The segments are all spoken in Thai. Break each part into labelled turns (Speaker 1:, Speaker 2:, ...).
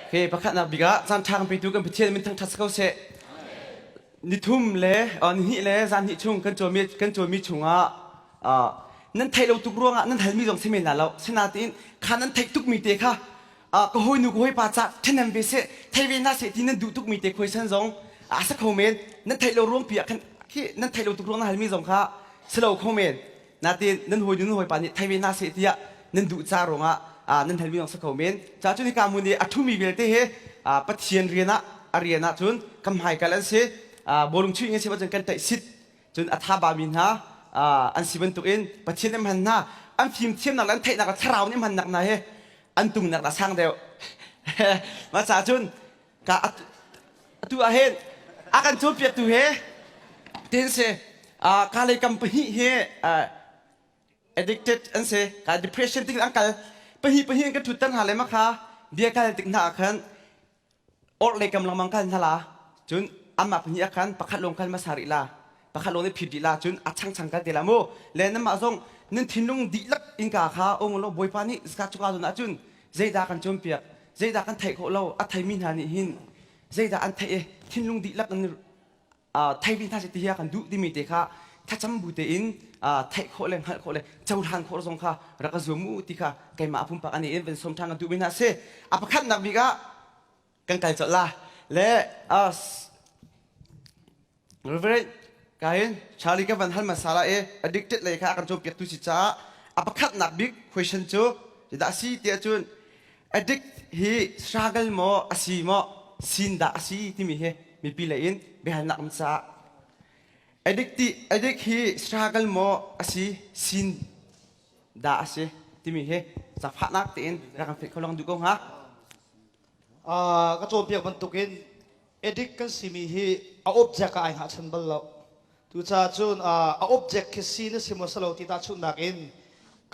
Speaker 1: เคประคันนักบิกะจันทางไปดูกันไปเที่ยวมันทั้งทัศเขาเสนิทุ่มเลยนี่เลยจันนิชุงกันโจมีชุงนั่นไทยเราตุกร่วงนั่นไทยมีตรงเสมีน่ะเราสนาตินขานั้นไทยตุกมีเตะค่ะก็หอยนูก็หอยปาจักท่านนั้นเบสไทยเวน่าเสที่นั่นดูตุกมีเตะคุยสันซงสักคอมเมนต์นั่นไทยเราร่วงเปียกกันที่นั่นไทยเราตุกร่วงนั่นไทยมีตรงค่ะสโลคอมเมนต์นาทีนั่นหอยนูหอยปานี่ไทยเวน่าเสที่นั่นดูจ้ารงนั่นไทยมีตรงสักคอมเมนต์จากจุดที่การมุนีทุ่มมีเวลเตะปัจเจียนเรียนจุนคำหายกันแล้วเสบอลงช่วยงั้นเสว่าจนกันแต่สิทธิ์จนอัฐบามินฮะอันสิบันตุอินปัจเจียนนี่มันนะอันฟิล์มเทียมนักนั้นเทนักชราวนี่มันนักนะเฮอันตุงนักละสร้างเดียวมาจากจุนกะตัวเฮนอาการจูเปียตัวเฮเดินเสการเลยกัมพีเฮaddicted อันเสการ depression ที่อังกันพีกันทุดตั้งหาเลยมั้งคะเบียการติดหนักขันอดเลยกำลังมังกันทลาจุนอามาพีขันประคัดลงกันมาสาริลาประคัดลงในผิดดีลาจุนอัดช่างกันเดลาโมเลนนั้นมาส่งนั่นทิ้งลงดีลักอินกาขาองค์เราบอยปานี่สกัดจุกาตุนจุนใจดากันจมเปียกใจดากันไทยของเราอัดไทยมินหานี่หินใจดาอันไทยทิ้งลงดีลักนั้นไทยวินท่าสิทธิยากันดูดิมิเตค่ะถ้าจำบุตรอินไทยโคเลงฮัลโคเลเจ้าทางโครสงค่ะรักษามูติค่ะไก่มาพุ่มปากอันนี้เป็นสมทางกันดูไม่น่าเสียประคัดนักบิกะกันไก่จดละและReverend การชาลีกับวันฮัลมาซาลาaddicted เลยค่ะกันจมเปียกตุสิจ้าประคัดนักบิก question จูจะได้สิเดียจุน addict ฮีstruggle โมอาศีโมสินดาสีที่มีมีปีเลยอินเบหันนักมซาaddict ฮี struggle โมอาศีสินดาสีที่มีสักพักนักตีนรักกันฟิกเขาลองดูกงฮะ
Speaker 2: กระโจมเปียกบรรทุกินaddict กันสิมีฮีobject ไอ้หาฉันบัลลังทุกชาจุนobject คือสิ่งที่สมมติเราที่ตาชุนนักอิน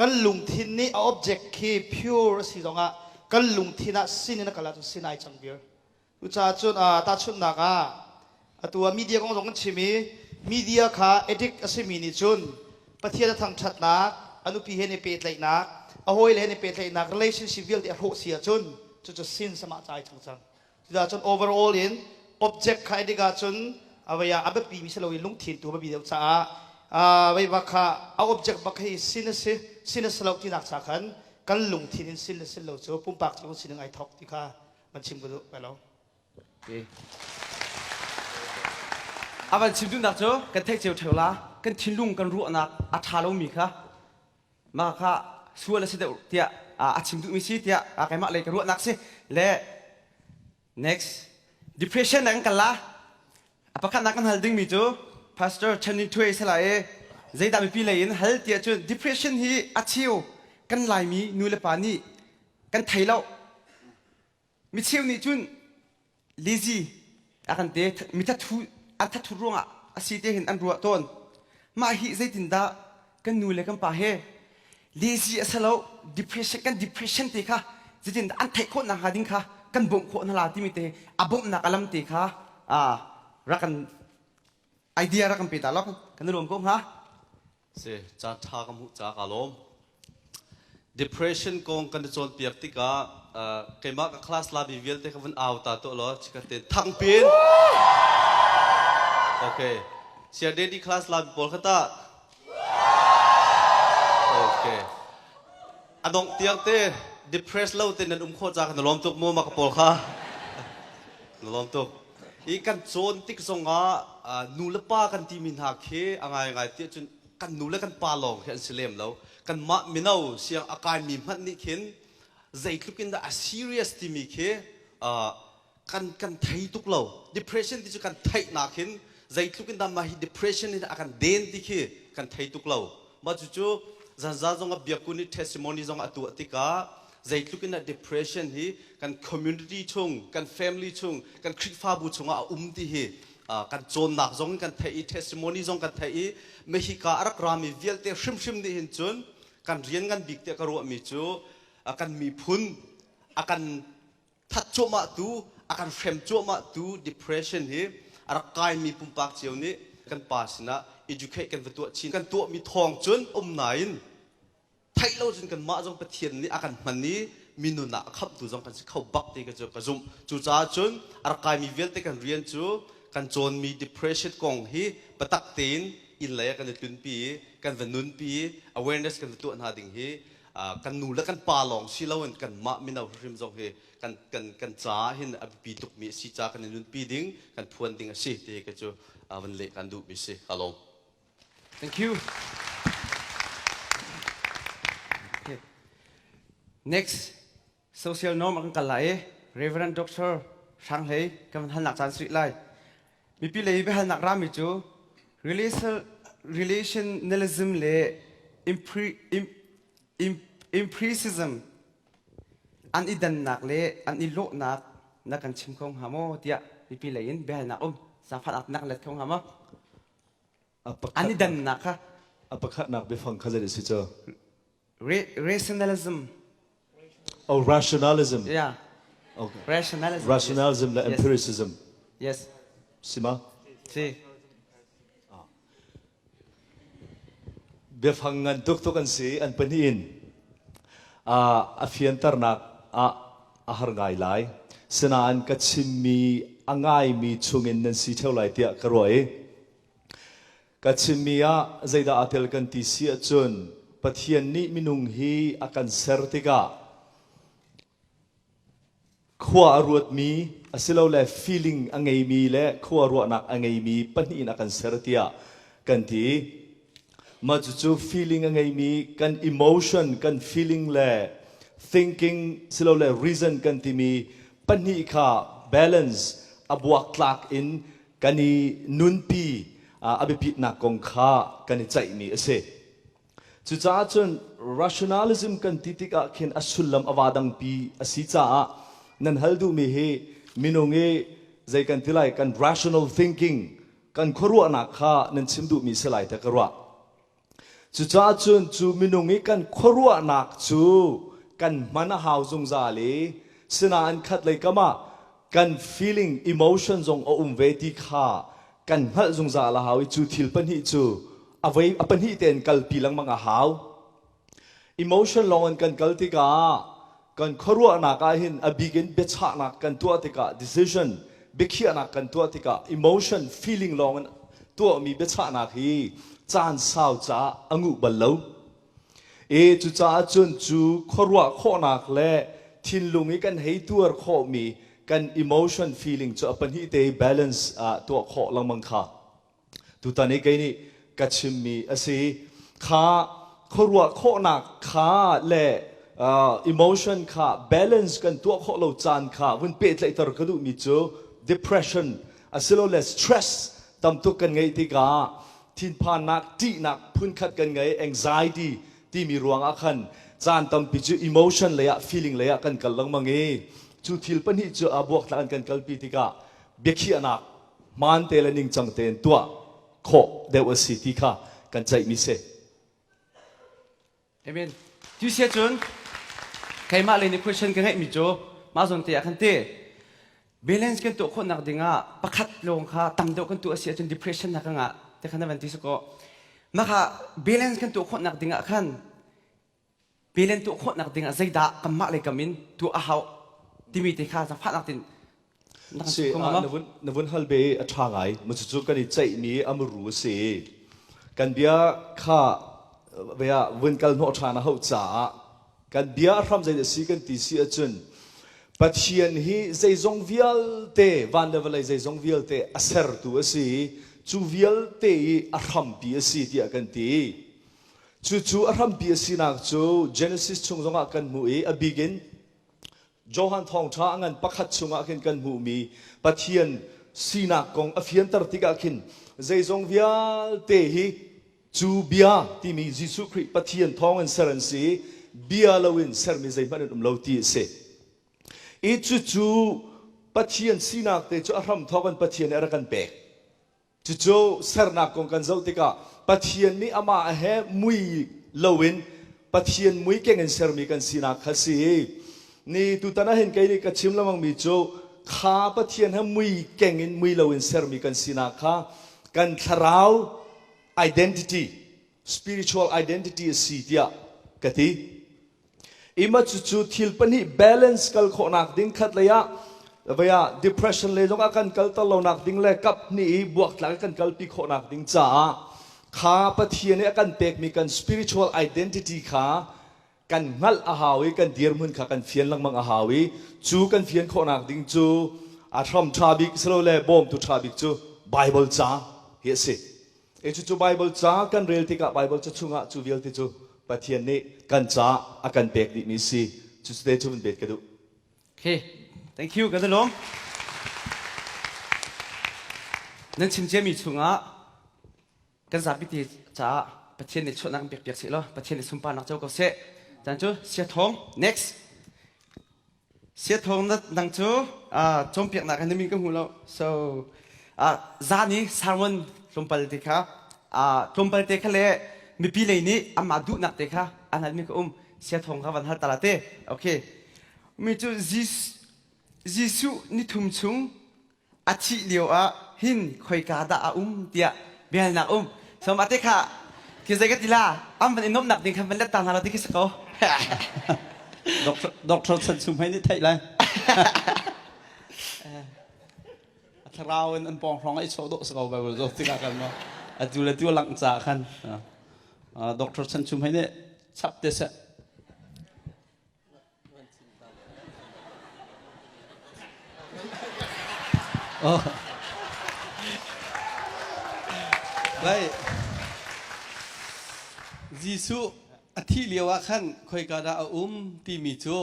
Speaker 2: กันลุงทินนี่ object คือ pure สิ่งตรงกันลุงทินน่ะสิ่งนี้นักการจุนสิ่งไหนจังเบียร์ทุกชาจุนตาชุนนักตัวมีเดียของตรงกันชิมีมีเดียค่ะ addict สิมีนี่จุนประเทศทางชัดนักอนุพิเฮในเปรตเลยนักเอาไว้เลยในเปรตเลยนัก relationship เดียวเสียจุนจะสิ้นสมาใจจังจังทุกชาจุน overall in object ใครดีกันจนเอาไว้อาแบบปีมิสโลวิลุงถิ่นตัวแบบเดียวจ้าไว้บักค่ะเอา object บักให้สินสโลที่นักสักขันกันลุงถิ่นสินโลจูปุ่มปากจะต้องสินไอท็อกที่ค่ะมันชิมกันดูไปแล้ว
Speaker 1: วันชิมดูนักจูกันเทคเจียวเทวละกันทิ้งลุงกันรู้นักอัฐาลมีค่ะมาค่ะส่วนละสิเดียวเดียชิมดูมีสิเดียใครมาเลยกันรู้นักสิและ next depression นั่นกันละประคันนักกันฮัลดิ้งมีจู pastor ชันนิทเวสลายใจดำมีปีเลยอินฮัลเดียจู depression ฮีอัดชิวกันลายมีนูเลปานีกันไทยเรามีชิวนี่จุน lazy อากันเตะมีทัดทูอันทัดทูร่วงอาศัยเตะเห็นอันรัวต้นมาฮีใจตินดากันนูเลกันป่าเฮ lazy อาศัยเรา depression กัน depression เตะค่ะใจตินดาอันไทยคนนักหาดิ้งค่ะกันบ่งโคนาลาที่มีเตะบ่งนักอารมณ์เตะค่ะรักกันไอเดียรักกันไปตลอดกันรวมกันฮะ
Speaker 3: เสียจานทากัมหุจากอารมณ์ depression กงกันจนเปียกติกาเกมกับคลาสลาบิวิลเตกันวันเอาตาตัวล้อชิคกี้พายทั้งปีนโอเคเสียเดนที่คลาสลาบิบอลขัตตาโอเคอันดงเตียงเต้ depress เล่าเต้นโคจากนลอมตุกมัวมากระโปรงค่ะนลอมตุกอีกันโซนติ๊กซงนูเลป้ากันที่มินหักเฮอะไรเตี้ยจนกันนูเลกันปาลองเห็นเสลมแล้วกันมะมินเอาเสียงอาการมีมันนี่เห็นใจคลุกินได้ serious ที่มีเฮกันไทยทุกเรา depression ที่จะกันไทยนักเห็นใจคลุกินได้มา depression นี่อาการเด่นที่เฮกันไทยทุกเรามาจู่ๆจันจงกับเบียกุนิ testimony จงอตัวติกาใจคลุกินได้ depression ฮีกัน community ชงกัน family ชงกันคริสฟาบุชงที่เฮกันโจนหนักจงกันไทย testimony จงกันไทยไม่ฮิกาอักรามีเวลเตชิมนี่เห็นจนกันเรียนกันบิ๊กเตกรัวมีจูกันมีพุนกันทัดโจมาตูกันเฟรมโจมาตู depression ฮีอักกายมีปุ่มปากเจียวนี้กันป่าสินะ educate กันตัวชินกันตัวมีทองจนนายไทยเราจนกันมาจงประเทียนนี้กันมันนี้ มินุนะขับตัวจงกันสิเข้าบักตีกันจูกระจุมจูจ้าจุนอารกายมีเวลตีกันเรียนจูกันโจนมี depression กองฮีปะตักตีนอินเลยกันตุนปีกันวันนุนปี awareness กันตัวนาดิ่งฮีกันนูและกันปาลองสิเราเห็นกันมะมินาริมจงฮีกันจ้าเห็นอภิปีตุกมีสิจ้ากันนุนปีดิ่งกันพวนดิ่งสิตีกันจูวันเล็กกันดูมิสิฮัลโหล
Speaker 1: thank you okay. next social norm อังกันไหล Reverend Doctor ช่างเลยกำลังหันหนักจานสุดไลมีปีเลยไปหันหนักรามิจู relationalism เลย empiricism อันอีดันหนักเลยอันอีโลหนักนักกันชิมคงหาโมเดียมีปีเลยไปหันหนักสาพัดนักเล็ดคงหาโมอันนี้ดันนักค่ะ
Speaker 4: apa khat nak be phang khazet si cho
Speaker 1: rationalism
Speaker 4: oh rationalism
Speaker 1: yeah
Speaker 4: okay
Speaker 1: rationalism
Speaker 4: rationalism la
Speaker 1: yes.
Speaker 4: empiricism
Speaker 1: yes
Speaker 4: sima
Speaker 1: see
Speaker 4: be phang ngan tuk an si an panin a fian tar nak a har ngai lai sina an ka chimmi angai mi chungin nan si theu lai tia karoi kachimia zaida atel kan ti sia chun pathian ni minung hi akan sertika khwa ruat mi asilo le feeling angai mi le khwa ruat nak angai mi panin akan sertia kan ti majuchu feeling angai mi kan emotion kan feeling le thinking silo le reason kan ti mi pani kha balance abuak tlak in kani nunpi abipit na kong kha kan chai mi ase chu cha chun rationalism kan titika khin asulam awadang pi asi cha nan haldu mi he minonge zai kan tilai kan rational thinking kan khorwa na kha nan chimdu mi salai ta karwa chu cha chun chu minonge kan khorwa nak chu kan mana haw zung za le sina an khat lai kama kan feeling emotion zong o ve ti kha kan hal zung za la hawi chu thil pan hi chu avei apan hi ten kal pilang mga haw emotion long kan kal ti ka kan khorwa na ka hin abigin becha na kan tua ti ka decision bekhia na kan tua ti ka emotion feeling long tua mi becha na hi chan sao cha angu balo e chu cha chun chu khorwa kho nak le thin lungi kan hei tuar kho mi kan emotion feeling cho apan hi te balance to kho lang mang kha tu ta ne kai ni kachim mi ase kha khorwa kho na kha le emotion kha balance kan to kho lo chan kha win pe tlai tar ka du mi cho depression asilo le stress tam tu kan ngai ti ka thin phan nak ti nak phun khat kan ngai anxiety ti mi ruang a khan chan tam pi chu emotion le ya feeling le ya kan kal lang mangi chu thil pan hi chu abuak tlan kan kalpi tika bekhi anak man te lening chang ten tua kho there was city kha kan chai mi se
Speaker 1: amen tu sia chun kai ma le ni question kan hai mi jo ma zon te akhan te balance kan to kho nak dinga pakhat long kha tam do kan tu sia chun depression na ka nga te khana van ti su ko ma kha balance kan to kho nak dinga khan balance to kho nak dinga zaida kam ma le kamin tu a hau timi te kha sa phat nak tin
Speaker 4: se navun halbe athangai muchu kan i chai mi amru se kan bia kha bia win kal no thana ho cha kan bia ram zai si kan ti si achun pathian hi zai zong vial te van level zai zong vial te aser tu asi chu vial te aram pi asi ti kan ti chu aram pi asi nak chu genesis chung zonga kan mu e a begin Johan thong cha angan pakhat chunga khin kan mu mi pathian sina kong afian tar tika khin zai zong vial te hi chu bia ti mi jisu khri pathian thong an saran si bia lawin ser mi zai man lo ti se e chu pathian sina te chu aram thogan pathian era kan pe chu sarna kong kan zau tika pathian ni ama he mui lawin pathian mui kengen ser mi kan sina khasi ni tu tana hen kai ni ka chim lamang mi cho kha pathian ha mui kengin mui lawin ser mi kan sina kha kan tharau identity spiritual identity si tia kati ima chu thil pani balance kal kho nak ding khat leya vaya depression le jong akan kal tal lo nak ding le kap ni buak tlang kan kal pi kho nak ding cha kha pathian ne akan pek mi kan spiritual identity kha kan ngal a hawi kan dir mun kha kan fian lang mang a hawi chu kan fian kho nak ding chu a throm thabik slo le bom tu thabik chu bible cha he se e chu bible cha kan rel ti ka bible cha chunga chu vial ti chu pathian ne kan cha akan pek di mi si chu ste chu bet ka du
Speaker 1: Okay, thank you กันตะลงนั่นชิมเจมีชุงอ่ะกันสาบิตีจ้าประเทศในชนนักเปียกๆสิ咯ประเทศในสุมปานักเจ้าก็เสจันจูเสียทอง next เสียทองนั่นดังจูจมเปียกหนักกันมีก็หูแล้ว so ซานี้สามวันจมปาลติค่ะจมปาลติค่ะเลยมีปีเลยนี้อามาดูนักเตค่ะอันนั้นมีก็เสียทองค่ะวันฮัตตาลาเต้โอเคมีจูยิสุนิทุมชุงอาทิเลียวหินคอยกาดาเตียเบียนักสมัติค่ะคิดจะกันทีละมันอินนมหนักดิ้งคำเป็นเล็ดตานาเราที่คิดสัก
Speaker 3: Doctor Chen Sum Hai ni thai lai. Tharau an pong hlong ai so do so ba zo ti ka kan ma. Adu la tu lang cha khan. Doctor Chen Sum Hai ni chap te sa. Oh. Lai. Jisu อาทิเลียวขันคอยกาดาที่มีจู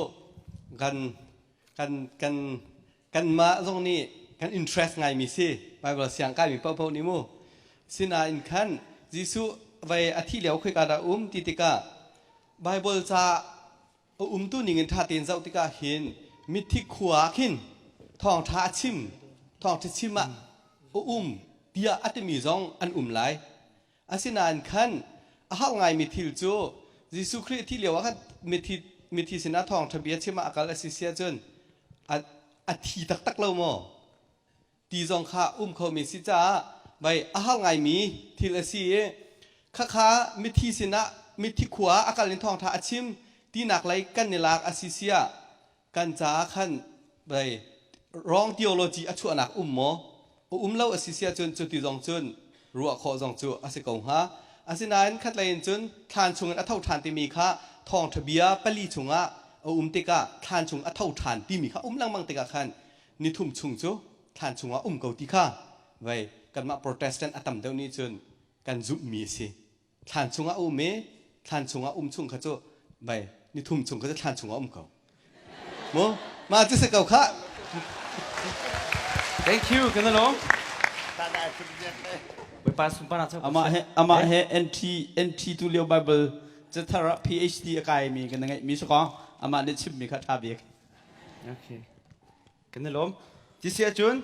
Speaker 3: กันมาตรงนี้กัน interest ไงมีสิไปบอกเสียงใกล้มีเป้าๆนี่มูสินาอินขันยิสุไปอาทิเลียวคอยกาดาติติกาไบเบิลจะตู้นิ่งท่าเตียนเจ้าติกาเห็นมิทิขวาขินทองท่าชิมทองทิชิมะเดียอัตมีจงอันไหลอาสินาอินขันhow ไงมีทิลจูยิสุคริสที่เรียกว่ามีทีสินะทองทะเบียนชิมาอักลสิเซียจนอาทีตักเราโมตีจงข้าเขามีสิจ้าใบhow ไงมีทีละสิข้ามีทีสินะมีทีขวาอักลินทองท่าชิมที่หนักไหลกันในหลักอสิเซียกันจ้าขันใบร้องทีโอโลจีอัชวนักโมเล่าอสิเซียจนจุดตีจงจนรัวคอจงจูอสิกงฮะอาศินันขัดเลยจนทานชงอัฐาวทานที่มีค่าทองทะเบียปลีชงอ่ะติกาทานชงอัฐาวทานที่มีค่าลังมังติกาขันนิทุมชงจูทานชงอ่ะเกาติค่าไว้กันมาโปรเตสแตนต์อัตมเดี๋ยวนี้จนกันจุมีสิทานชงอ่ะทานชงอ่ะชงข้าจูไว้นิทุมชงก็จะทานชงอ่ะเกาโมมาจะเสกเกาค่ะ
Speaker 1: thank you กันตะลงไปปาสุปานักเจ้า
Speaker 3: อามาเฮ NT ตุเลียวไบเบิลจะทาระ PhD อะไรมีกันยังไงมีสักอามาได้ชิมมีคาถาเบียก
Speaker 1: โอเคกันนะล้มที่เสียจุน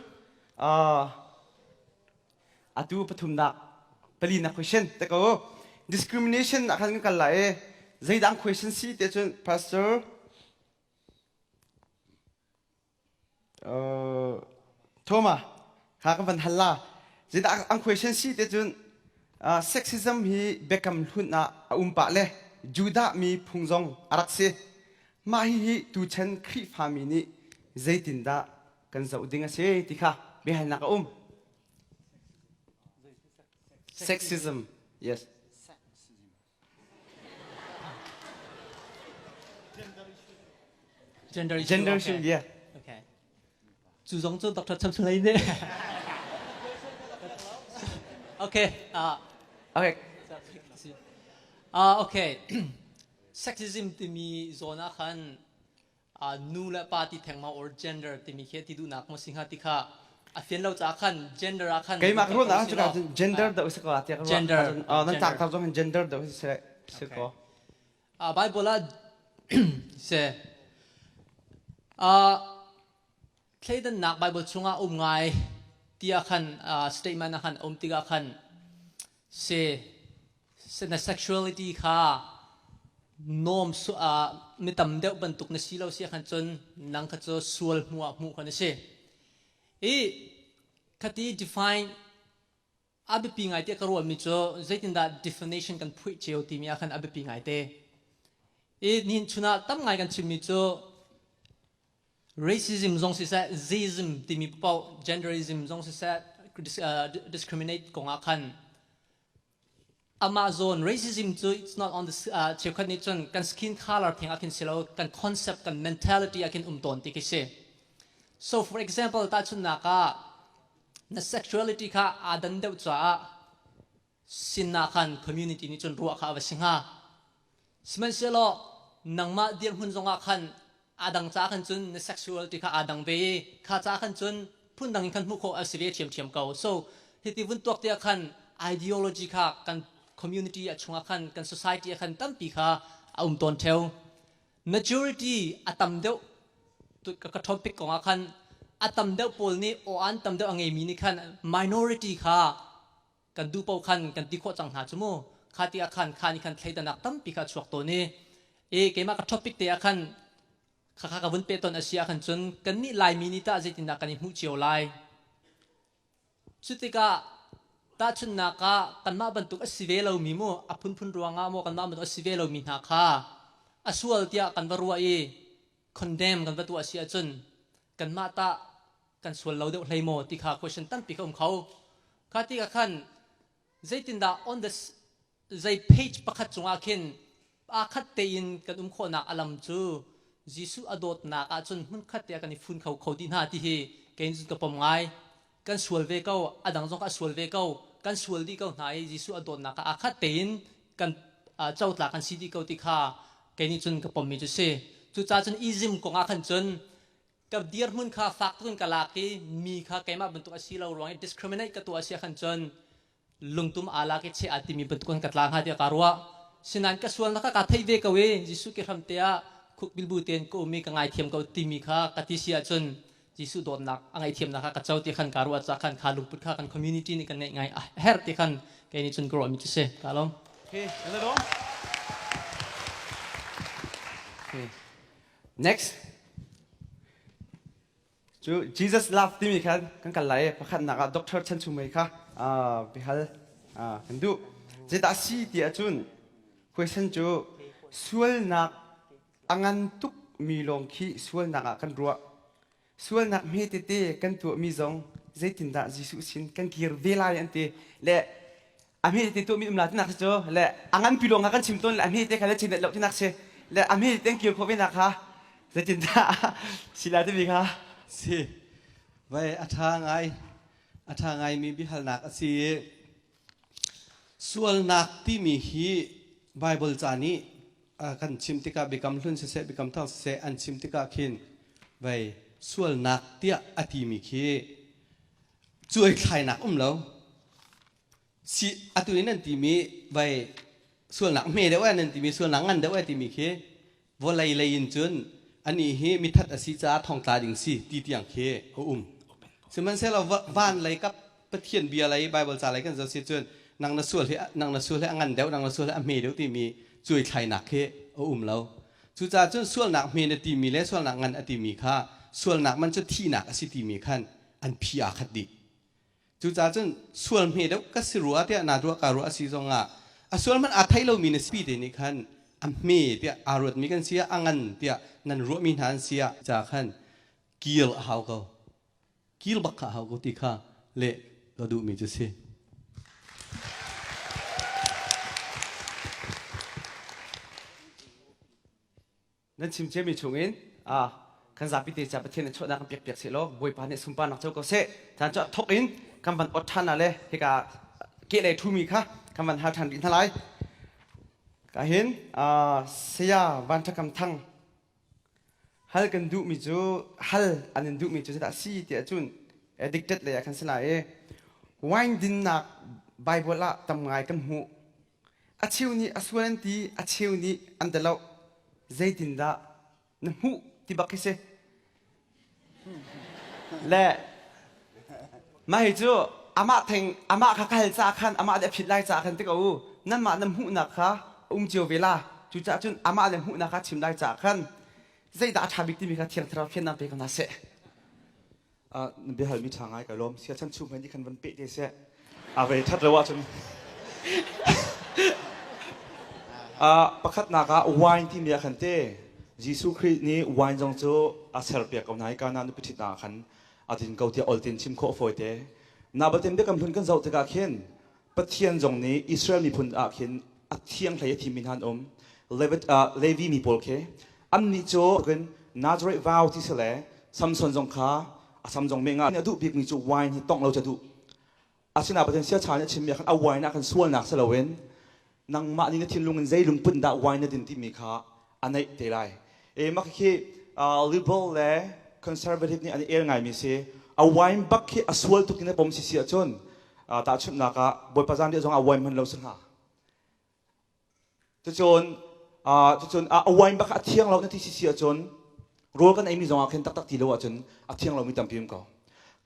Speaker 1: ดูปฐุมนักปลีนัก question แต่ก็ discrimination อาการกันหลายใจดัง question สิแต่จุน pastor โทมาหากันพันฮัลล่าจะได้อัง question สิแต่จนsexism ฮีเบคำหุ่นน่ะปะเลยจูดามีพุงจงอารักเสมาฮีตูเชนครีฟามินีใจตินดากันจะอุดิงเสติค่ะไม่ให้นักsexism yes
Speaker 5: gender
Speaker 1: issue yeah
Speaker 5: okay 注重做 Dr. 陈出来呢Okay.
Speaker 1: Okay.
Speaker 5: Okay. Sexism ที่มีโซนอาคารนูและปาติแทงมา or gender ที่มีแค่ที่ดูนักมุสิงหติค่ะเฟียนเราจะอาคาร gender อาคาร
Speaker 1: Kaya makaroon na juga gender daw isa ko ati ako.
Speaker 5: Gender.
Speaker 1: Nang takap sa gender daw isa ko.
Speaker 5: Bible เสเคยดันนัก Bible ช่วงไงที่อาคารstatement อาคารที่อาคารเสน sexuality ค่ะ norm มีตำเดียวบรรทุกในสิ่งเราเสียขันจนนังขัดจะสวลหัวมุกันเสียขัดที่ define อาบิปีไงเตะกระโดดมิโจใจตินดา definition กันพูดเจียวที่มีอาคารอาบิปีไงเตะ นี่ชุนาตั้มไงกันชิมมิจู racism จงสิเส zism ที่มีเป้า genderism จงสิเส discriminate กงอาคัน Amazon racism จู it's not on the เชื่อคนนี้จนกัน skin color เพียงอาคินเสลากัน concept กัน mentality อาคินตนที่กิเส so for example ตาชุนนักna sexuality ค่ะอาดันเดียวจ้าสินนักขัน community นี้จนรัวค่ะว่าสิงหาสมัยเสลานังมาเดียงหุ่นจงอาคันอาดังจ้าขันจน na sexuality ค่ะอาดังเบยข้าจ้าขันจนพุ่นดังขันมุขเอาสิเวเทียมเก่า so ที่ที่วุ่นตัวเดียขัน ideology ค่ะกัน community อ่ะชงอาคันกัน society อ่ะขันตั้มปีค่ะเอาตนเทว majority อาตัมเดียวตัวกับ topic ของอาคันอาตัมเดียวโพลนี้โออันตัมเดียวอังเอมีนี่ขัน minority ค่ะกันดูเป้าขันกันตีโคจังหาจมูกข้าที่อาคันข้านี่ขันใช้ตนักตั้มปีค่ะช่วงตัวนี้เกมากับ topic เดียขันข้ากับวันเปตอนอาเซียขันจนกันนี่ลายมินิตาจะตินักกันนี่หูเจียวลายสุดที่ก็ตาชุนนักกันมาบรรทุกอสิเวลามีมั้งพุ่นรัวงาโมกันมาบรรทุกอสิเวลามีนักค่ะอสวลเดียกันว่ารัวcondemn กันว่าตัวอาเซียจนกันมาตากันส่วนเราเดือดเลยโมที่ข้า question ตั้งปีของเขาข้าที่ข้าขันใจตินดา on the ใจ page ประคัดจงอาคินอาคัดเตียนกันโคนักอลัมจูยิสุอดอดนักจนมันคัดเตียกันในฝุ่นเขาดินหาที่เฮกันจุดกับผมไงกันส่วนเวก้าอดังจงกันส่วนเวก้ากันส่วนดีก้าไหนยิสุอดอดนักอาคัดเตียนกันเจ้าตากันซีดีก้าที่ข้ากันนี่จนกับผมมีจุดเสจุดจ้าจนอีซิมกงอาคันจนกับเดียร์มุนข้าฟักตุนกะลากีมีข้าเกมาบรรทุกอาชีเราหลวง discriminate กับตัวอาชีคันจนลุงตุ้มอาลากิเชอาติมีบรรทุกกันกัดลางหาเดียการวะสินันก็ส่วนนักการไทยเวกเวยิสุกิรำเตียคุกบิลบูเตียนก็มีกังไอเทียมกับติมีข้ากติเสียจนยิสุโดนนักอังไอเทียมนักกับเจ้าเตียขันการวะจากขันขาลุงพุทธข้ากัน community นี่กันไงเฮร์เตียขันแกนี่จนกรอมีจุดเสกาลม
Speaker 1: Okay, hello. Okay. Next. Jesus love ที่มีกันกันไหลประคันนักด็อกเตอร์ชันชูไหมคะไปหากันดูจะตัดสินที่จุน question จูส่วนนักอังันตุกมีลงขี้ส่วนนักกันรัวส่วนนักเมตเตกันตัวมีจงใจตินดาจิสุสินกันกีร์เวลาอันเตและอเมริกตัวมีอุมลาที่นักเจอและอังันพิลงกันชิมต้นและอเมริกกันเลยชิมเด็ดเหล่าที่นักเชและอเมริกกีร์พบเป็นนักค่ะใจตินดาสิลาที่มีค่ะ
Speaker 3: สิไว้อาทางไงมีบิฮัลนักสิส่วนนักที่มีฮีไบเบิลจานี้กันชิมติกาบิคัมลุนเสบิคัมทั้งเสอันชิมติกาขินไว้ส่วนนักเตียอธิมีฮีช่วยใครนักแล้วสิอตุนี้นั่นที่มีไว้ส่วนนักเมย์เดี๋ยวนั่นที่มีส่วนนักงันเดี๋ยวที่มีฮีวอลเลยยินจนอันนี้เฮมิทัดอสิจ้าทองตาดิงสีตีเตียงเคซึ่งมันเสเราว่านอะไรกับประเทียนเบียอะไรไบเบิลจาอะไรกันจะเสียจนนางนัสส่วนให้อังันเดี๋ยวนางนัสส่วนให้อเมย์เดี๋ยวที่มีช่วยใครหนักเคเราจู่จ้าจนส่วนหนักเมย์ตีมีและส่วนหนักงันอติมีค่าส่วนหนักมันจะที่หนักอสิตีมีขั้นอันพิอาคดีจู่จ้าจนส่วนเมย์เดี๋ยวก็สิรัวเตียนารัวการัวอสิจงส่วนมันอาไทยเรามีในสปีดนี้ขั้นอเมย์เตียอารวดมีกันเสียอังันเตียนั่นรู้มีหันเสียจากขันกิลหาวเขากิลบักหาวเขาที่ข้าเละก็ดูมีจุดเสีย
Speaker 1: นั่นชิมเจมีชงอินกันจับพิธีจับประเทศในช่วงนั้นกันเปียกๆเสียโลบวยปานในสุนปานนักเจ้าก็เสะท่านจะทกอินกันบันอดทันอะไรที่กาเกลทูมีค่ะกันบันหาทันอินทลายก็เห็นเสียวันทักคำทั้งฮัลกันดูมิจูฮัลอันนั้นดูมิจูจะตัดสีที่จุน addicted เลยกันสลายวายดินนักไบเบิลละทำไงกันหูอาชีวนี้อาส่วนที่อาชีวนี้อันเดลใจดินดาหนูหูที่บักเสและมาให้จูอามาเทงอามาข้าเข้าจากขันอามาเด็กผิดไล่จากขันที่กูนั่นมาหนูหูนักค่ะเจียวเวลาจู่จ้าจุนอามาเด็กหูนักค่ะชิมไล่จากขันใจด่าชาบิกที่มีการเทียงทราบเพียงนั้นเป็นกันนะเสะ
Speaker 2: บิฮัลมีทางไงกับลมเสียฉันชูมันที่คันวันเป๊ะเสียไปทัดเลยว่าจน
Speaker 4: ประคัดนักวายที่มีขันเต้ยิสุคริสต์นี้วายจงโจอาเซลเปียกับนายการนั้นพิจิตนาขันอาทินเกาที่อลตินชิมโคฟอยเต้นาบัดเต็มเด็กกำพุนกันเจ้าตะกาเข็นปะเทียนจงนี้อิสราเอลมีพุนอาเข็นอัเทียงใครทีมินฮันเลวีมีโปลเคอันนี้โจกันนาจเรวาวที่เสลซัมซอนจงขาซัมจงเมงาเนี่ยดูบิกมีจูวายที่ต้องเราจะดูอาชินาประเทศเสียชาเนี่ยชิมอยากเอาวายนักกันส่วนนักเสลเวนนังมานี่เนี่ยทิ้งลุงเงินใจลุงปุ่นด่าวายเนี่ยดินที่มีค่าอันนี้เท่าไรมักขี้liberal และ conservative นี่อันนี้ไงมีสิเอาวายบักขี้อสวลทุกที่เนี่ยผมเสียจนตาชุดนักบอยประจานเดียวจงเอาวายมันเราสังหาจนเอาวายบักเที่ยงเราเนี่ยที่เสียจนรู้กันไอ้มีจงเอาเข็นตักทีเราจนเที่ยงเรามีตั้งพิมพ์เขา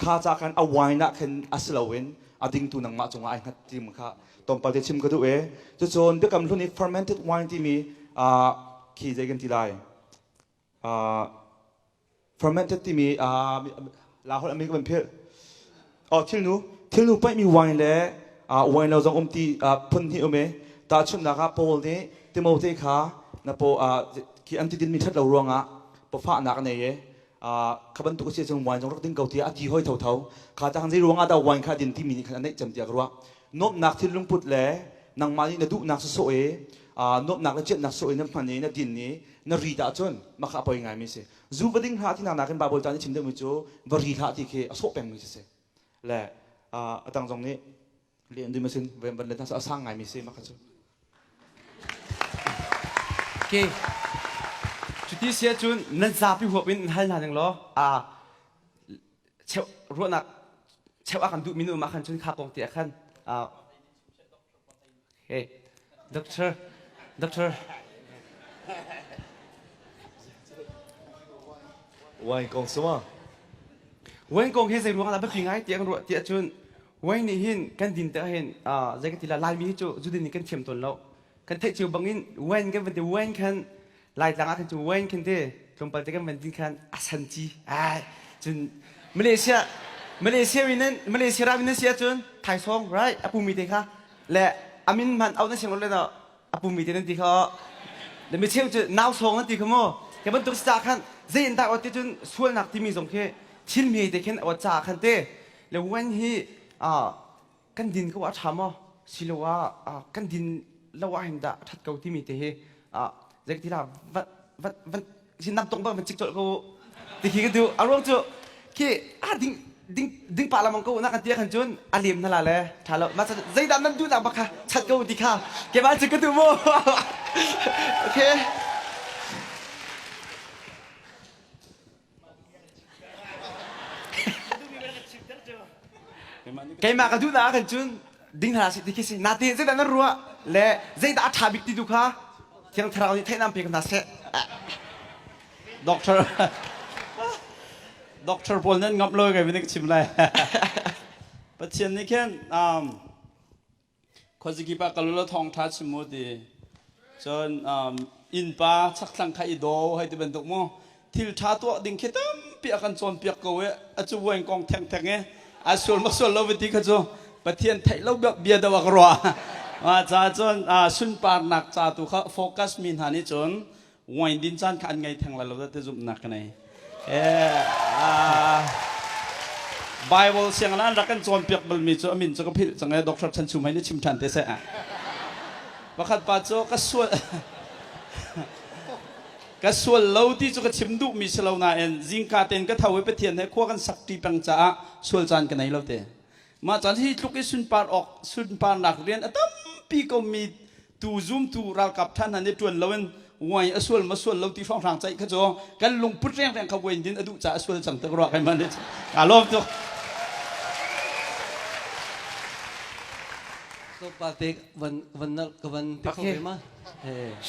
Speaker 4: ข้าจากกันเอาวายนักเข็นอสลาเวนดิ้งตัวนังมาจงไอ้หัดทีมข้าตอนปฏิชิมก็ดูจนเด็กกำลังนี่ fermented wine ที่มีขี้ใจกันที่ไรfermented ที่มีลาวอเมริกาเป็นเพื่อที่นู้ไปมีไวน์แล้วไวน์เราจงตีพันที่อเมตาชุดนะครับพอลนี้ที่มาเทขานะพอที่อันที่ดินมีทัดเรารวงพอฟ้าหนักเนี่ยขับรถตุกเสียจงไวน์จงรักดิ้งเกาที่ที่ห้อยเท่าข้าจะหันใจรวงดาวไวน์ข้าดินที่มีขนาดนี้จำเจียกรัวนบหนักที่ลุงพุทธแล้วนางมานี่นะดุหนักสุดนบหนักแล้วเจ็ดหนักสุดนั่นพันนี้นะดินนี้นะรีดาจนมาขับไปยังไงมิเสจูบดิ้งหาที่นางนักกันบาบอลจานที่ชิมได้มิจูบรีดาที่เคอโศกแปลงมิเสและตั้งตรงนี้เรียนดูมาสิเวมบันเลนทั้งสร้างไงมิเสมาขัดจู
Speaker 1: โอเคจุดที่เสียจุนนั่นซาพิหัวเป็นหันหน้าหนึ่งล้อเชวรัวนักเชวอากันดูมินุมาขันจุนขาตรงเตียขันเฮ้ด็อกเตอร์
Speaker 4: วายกองสวะ
Speaker 1: วันกงเฮสิรัวกันแล้วเป็นยังไงเตียกันรัวเตียจุนวันนี้เห็นกันดินเตะเห็นใจกันทีละลายมีจูจุดนี้กันเชื่อมต้นแล้วกันเทจิวบางอินวันกันเป็นวันกันลายต่างกันจูวันกันเดตรงไปแต่กันเป็นดินกันอาสันจีจุนมาเลเซียวินันมาเลเซียราวินันเสียจุนไทยซองไรอปูมีเด็กค่ะและอามินมันเอาในเสียงรถเลยเนาะอปูมีเด็กนั่นที่เขาเดี๋ยวไม่เชื่อจุนน่าวซองนั่นที่เขาโม่แค่บรรทุกจากขันเจียนตาอดที่จุนส่วนหนักที่มีสงเคชิลมีเด็กขันอดจากขันเต้แล้ววันที่กันดินก็ว่าทำอ่ะสิลว่ากันดินเราว่าเห็นด่าทัดเก่าที่มีเตะเด็กที่เราวันสินำตรงบ้างมันจิกจดกูตีขี้กันดูอารมณ์จุขี้ดิ้งปลาละมังกูนักกันเตี้ยขันจุนอาลีมนั่นแหละเลยถ้าเรามาใจดำนั้นดูหนักปะค่ะชัดกูดีค่ะเก็บมาจิกกันดูโม่โอเคแกมากันดูนะกันจุนดิ้งหาสิที่คิดสินาทีใจดำนั้นรัวและใจดำชาบิกติดูค่ะเที่ยงทราวนี้เท่น้ำเพียงนาเสะ
Speaker 6: Doctor Paul นั่นงับเลยกันไม่ได้ชิมเลยปัจจุบันนี้แค่คนสิกิปากกลุลทองทัชชิมูดีจนอินป้าชักสังขายโดให้ที่เป็นตุกโมทิลชาตัวดิ่งแค่ตั้มเปียกันจนเปียกกูเอะอาจูเวงกองแทงเงี้ยอาส่วนมาส่วนเราไปที่เขาจูปัจจุบันไทยเราเบียดาวกรัวจ้าจนสุนปาหนักจ้าตัวเขาโฟกัสมินหานี่จนวันดินจันขันไงแทงเราจะจุ่มหนักกันไหนBible เสียงนั้นรักกันจนเปียกบลมีจะมินจะก็พิจังไงด็อกเตอร์ชันชูไม่ได้ชิมชันเตะเสะประคัดปัจจุก็ส่วนเราที่จะก็ชิมดุมีเสลาหน้าเองจิงกาเต็นก็เท่าไว้ไปเทียนให้ขั้วกันสักทีปังจ้าส่วนจานกันไหนเราเตะมาจากที่ทุกที่สุนปานออกสุนปานหนักเรียนตั้มปีก็มีตูซุ่มตูเรากับท่านนั้นในตัวเราเองวัยอส่วนมาส่วนเราที่ฟังทางใจเขาจะกันลงพุทธแรงเขาเวนดินอดุจ่าส่วนสังตะกรอกให้มันเนี่ยอารมณ์ตัว
Speaker 5: ก็ปาเตกวันที่เขาไปมา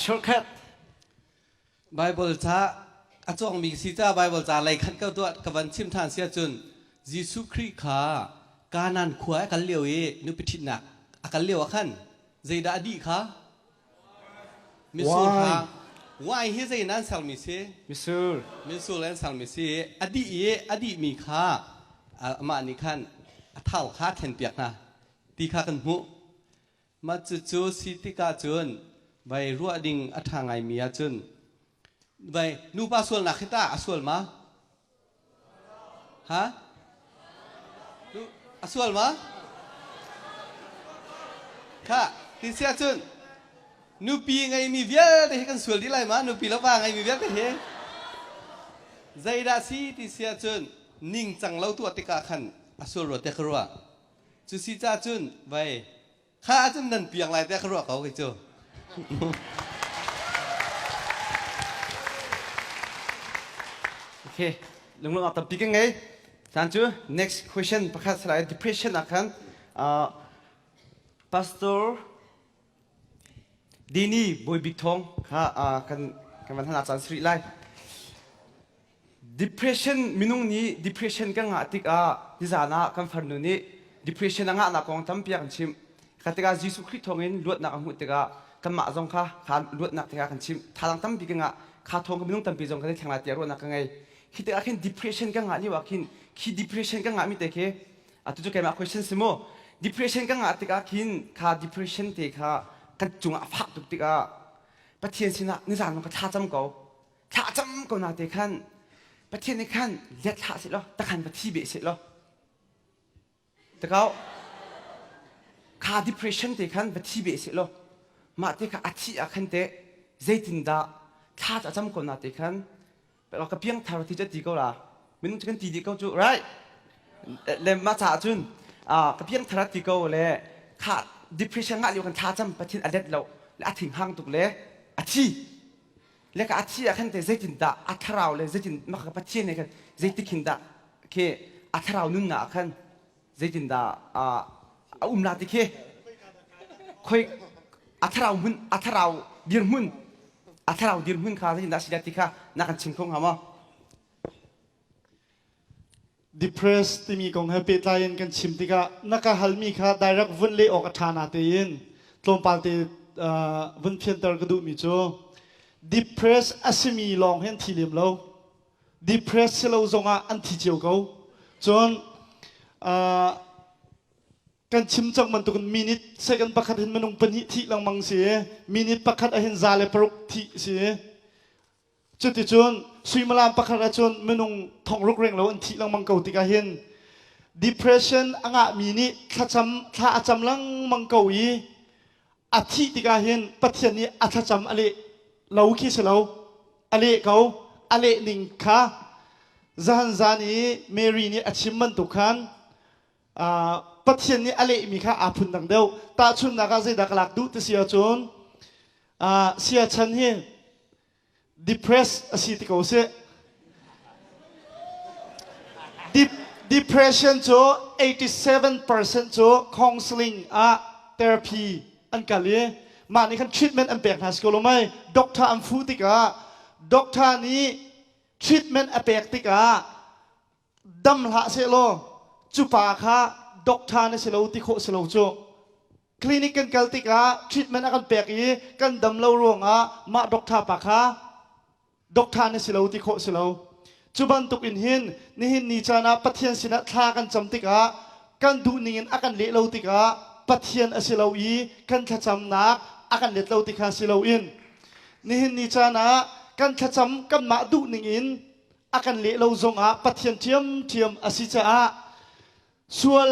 Speaker 1: shortcut
Speaker 5: Bible จ้าอาจารย์มีสิจ้า Bible จ้าอะไรขันก็ตัวกับวันชิมทานเสียจนยิสุคริสต์ขาการนั่นขวายกันเลี้ยวนึกไปทิศหนักกันเลี้ยวขันใจดาดีขามิสูค่ะว่าไอ้เฮ้ยนั่นสังมิเซ
Speaker 1: มิสู
Speaker 5: แล้วสังมิเซอดีมีค่ามาอันนี้ขั้นเท่าค่าแทนเปียกนะตีค่ากันหูมาจู่ๆสิติกาจน
Speaker 3: ใบรัวดิ่งอัฐางไงมีอาจุนใบนูปาส่วนหนักขึ้นตาส่วนมาฮะนูส่วนมาค่ะที่เสียจุนนูปีไงมีเวียได้ให้กันส่วนที่ไรมานูปีแล้วว่าไงมีเวียกันเฮใจดาซีที่เสียจุนนิ่งจังเล่าตัวติกาขันส่วนรถเตะครัวจุสิจ้าจุนใบข้าจุนนั่นเปียงไรเตะครัวเขาไอ้เจ้า
Speaker 1: โอเคลงเอาตับปีกันไงท่านจู next question ประคัตสลาย depression อากันpastor ดีนี่บอยบิ๊กทองค่ะกันวันท่านอาจารย์สรีไล depression มินุงนี้ depression กันงาติกดิจานะกันฝันนูนี้ depression งาหนักของทั้งเปียกันชิมคติกาจิสุคริสต์ทองเงินลวดหนักหุ่นติกากันมาจงค่ะขาลวดหนักติกากันชิมทางตั้มปีกันงาขาทองกันมินุงตั้มปีจงกันที่ทางลาเตียรวดหนักกันไงคิดแต่คิด depression กันงานี่ว่าคิด depression กันงามิเตะเคตุจุกแกมา question สิโม depression กันงาติกาคินขา depression ติกากันจุงอับหักตุกติกาปะเทียนสินะนิสานมันก็ท่าจำเก่านาเตคันประเทศในขั้นเล็ดขาเสร็จแล้วตะขันประทีเบเสร็จแล้วแต่เขาขา depression เตคันประทีเบเสร็จแล้วมาเตค่ะอาทิอาคันเตใจตินดาท่าจะจำก่อนนาเตคันเราก็เพียงทารุที่จะตีเขาละไม่ต้องจะกันตีดีเขาจู right เล่มมาจ่าจุนก็เพียงทารุตีเขาเลยขา depression งะอยู่กันท่าจำประเทศอเล็ดเราและอาทิงห่างตุกเลยอาทิแล้วก็อาชีพขันแต่ใจจินดาอัทราวเลยใจจินมักกับปัจเจเนี่ยกันใจติขินดาเคอัทราวนุ่นหนาขันใจจินดาลาติเคค่อยอัทราวหุ่นอัทราวดิร์หุ่นอัทราวดิร์หุ่นข้าใจจินดาสิดาติค่ะนักกันชิงคงหามา
Speaker 2: depressed ที่มีกอง happy ตายันกันชิมติกะนักฮัลมีค่ะ direct วันเล่ออกฐานะเตียนตรงปาตีวันเพียงตระกดูมีโจdepressed อาศัยมีลองเห็นทีเลียมเรา depressed เราจงอันที่เจียวเขาจนกันชิมจังมันตุกันมินิทเซกันประคัดเห็นมันงปนิที่ลังมังเสียมินิทประคัดเห็นซาเลปรุกที่เสียจุดที่จนสุยมาลามประคัดจนมันงทองรุกเร่งเราอันที่ลังมังเกาติกาเห็น depression อ่างมินิถ้าจำลังมังเกาอีอาทิติกาเห็นปัจจัยนี้อาจจำอะไรเราคิดเราอะไรเขาอะไรนิ่งค่ะจานีเมรีนี่อาชิมมันตุกันปัจจัยนี้อะไรมีค่ะอาพุนดังเดียวตาชุนนักใจดักหลักดูที่เสียจนเสียชันเฮ depressed อาศิติกาเส depression โจ 87% โจ counseling therapy อันกันเลยมาในขั้น treatment อันแปลกหาสกุลไม่ด็อกเตอร์อันฟูติกาด็อกเตอร์นี้ treatment อันแปลกติกาดำละเสโลจุปาค่ะด็อกเตอร์เนี่ยเสโลติโคเสโลโจคลินิกกันกัลติกา treatment อันแปลกอีกันดำเล่าร่วงมาด็อกเตอร์ปากค่ะด็อกเตอร์เนี่ยเสโลติโคเสโลจุบันตุกินหินนี่หินนิจานะปัทยันสินะท่ากันจำติกากันดูนิ่งอากันเละเลาติกาปัทยันอสิเลาอีกันขจำนักอากันเละเลาติกาสิเลาอินนี่หินนิจานะกันขจำกันมาดูนิ่งอินอากันเละเลาจงปัทยันเทียมอสิจ้าส่วน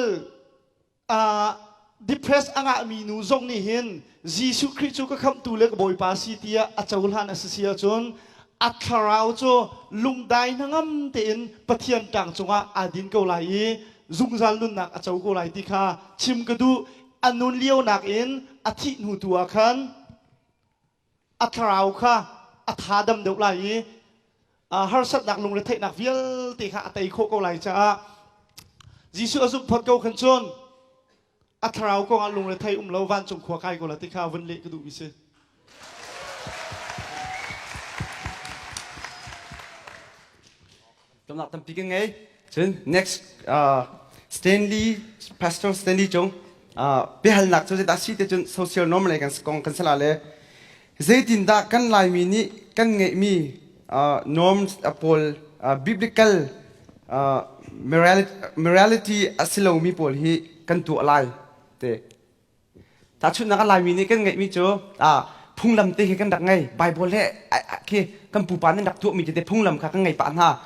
Speaker 2: depress อ่างมีนูจงนี่หินยิสุคริสต์ก็คำตูเล็กบ่อยปาสิเตียอาจจะอุลหันอสิเสียจนอัคราโจลุงได้นังมเต็นปะเทียนต่างจงอาดินเกาไหลจุงจัลลุนนักอาเจ้าเกาไหลติค่ะชิมกระดูอันนุนเลี้ยวนักอินอาทิหูตัวขันอัคราวค่ะอัฐาดำเดวไหลฮาร์สัตนักลุงเรเทนักเวียลติค่ะอัตไอโคเกาไหลจ้าจิสุอาซุพอดเกาขันจนอัคราวก็อันลุงเรเทเลาวันจงขวาไกเกาไหลติค่ะวันเละกระดูวิเศษ
Speaker 1: กำลังทำปีกันไงจน next Stanley Pastor Stanley จงเปียหันหนักจนจะตัดสินจน social norm อะไรกันกองกันสลายเลยใจดินดากันลายมีนี่กันไงมีnorms upon biblical morality อสิลมีปอลฮีกันตัวอะไรเตถ้าชุดนักลายมีนี่กันไงมีโจ phung lầm tê cái đặc ngay bài bồ lệ kia cầm phù bán nên đặc thụ mình chỉ để phung lầm khá cái ngày bạn ha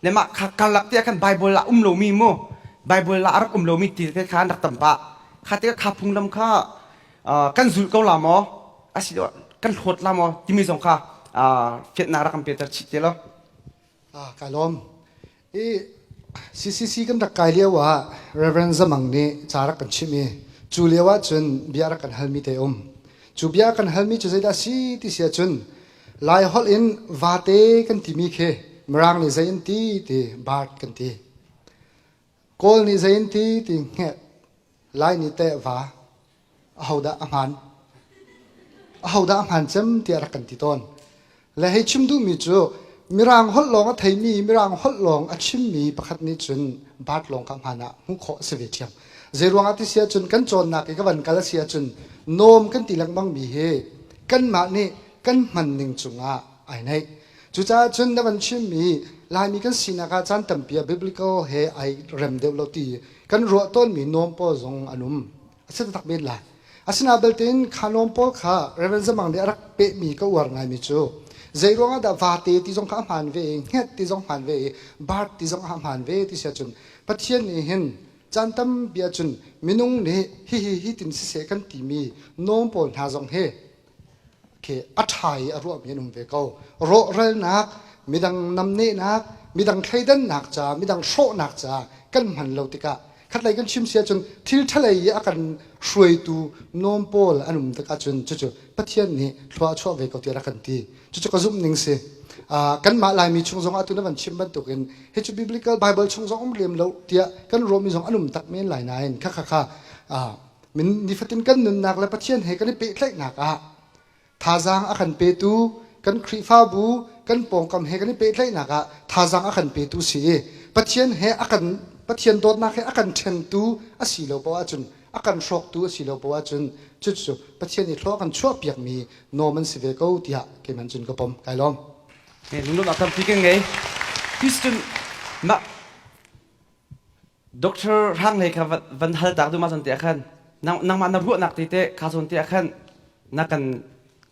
Speaker 1: nên mà khá cả lạc tê kan bài bồ là lô mi mo bài bồ là arab lô mi thì cái khá đặc tầm bạ khá tê khá phung lầm khá kan zul câu làm mo asi đó kan hốt làm mo thì mình dùng khá Việt Nam cầm Peter chỉ thế lo
Speaker 2: cái lom CCC kan dak kai lewa Reverend Zamang ni chara kan chimi chu lewa chun biara kan halmi te chu bia kan halmi chu zaida si ti sia chun lai hol in vate kan ti mi khe mrang ni zain ti bat kan ti kol ni zain ti nge lai ni te va hauda amhan cham ti ara kan ti ton la he chim du mi chu mirang hol long a thei mi mirang hol long a chim mi pakhat ni chun bat long kam hana hu kho se ve thiam zerwang ati sia chun kan chon na ke kawan kala sia chun nom kan tilang bang mi he kan ma ni kan man ning chunga ai nei chu cha chun na ban chim mi lai mi kan sina ka chan tam pia biblical he ai rem de lo ti kan ro ton mi nom po zong anum ase tak ben la asina beltin khanom po kha reven zamang de arak pe mi ka war ngai mi chu zaironga da vate ti jong kham han ve nget ti jong han ve bar ti jong ham han ve ti sia chun pathian ni hin chantam bia chun minung ne hi tin se kan ti mi nom pon ha jong he ke athai aru minum ve ko ro rel nak midang namne nak midang khaidan nak cha midang sho nak cha kan man lo tika khat lai kan chim sia chun thil thalai akan shroi tu nom pol anum taka chun chu pathian ni thwa chho ve ko ti ra kan ti chu ka zum ning se kan ma lai mi chung zong atu na ban chim ban tukin he chu biblical bible chung zong lem lo tia kan romi zong anum tak men lai nain kha min ni fatin kan nun nak la pathian he kan pe thlek nak a thazang akan pe tu kan khrifa bu kan pong kam he kan pe thlek nak a thazang akan pe tu si pathian he akan pathian dot nak he akan then tu asilo po achun akan shok tu asilo po achun chu pathian ni thlok kan chua piak mi noman sive ko tia ke man chun ko pom kai lom
Speaker 1: nè luôn là cầm phi cái ngày Christian mà doctor hang này cả vẫn hal tak du ma son tia khan nang ma na ruột nak ti te kha son tia khan na kan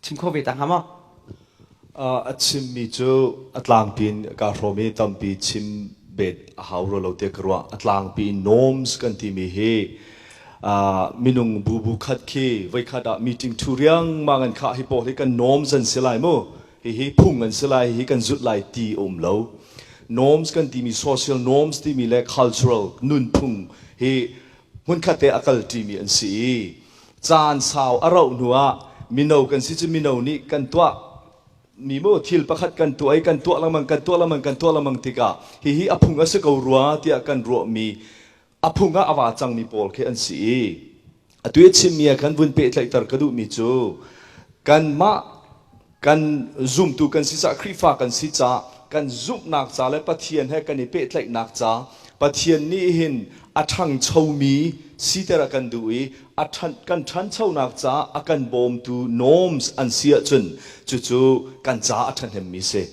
Speaker 1: chim covid tang hama
Speaker 4: chim mi chu atlang pin ka romi tampi chim bet hauro lo te karwa atlang pi norms kan ti mi he minung bubu khat khi vai khada meeting thuriang mangan kha hi po hi kan norms an silai mo hi phung an silai hi kan zut lai ti lo norms kan ti mi social norms ti mi le cultural nun phung hi mun khate akal ti mi an si chan saw arau nuwa mino kan si chu mino ni kan twa mi mo thil pakhat kan tu ai kan tu lamang tika hi aphung ase ko ruwa tia kan ro mi aphunga awa chang mi pol khe an si atui chim mi kan bun pe tlai tar kadu mi chu kan ma kan zoom tu kan si sa khrifa kan si cha kan zoom nak cha le pathian he kan ni pe tlai nak cha pathian ni hin athang chho mi si tera kan dui athan kan than chho nak cha akan bom tu norms an sia chun chu kan cha athan hem mi se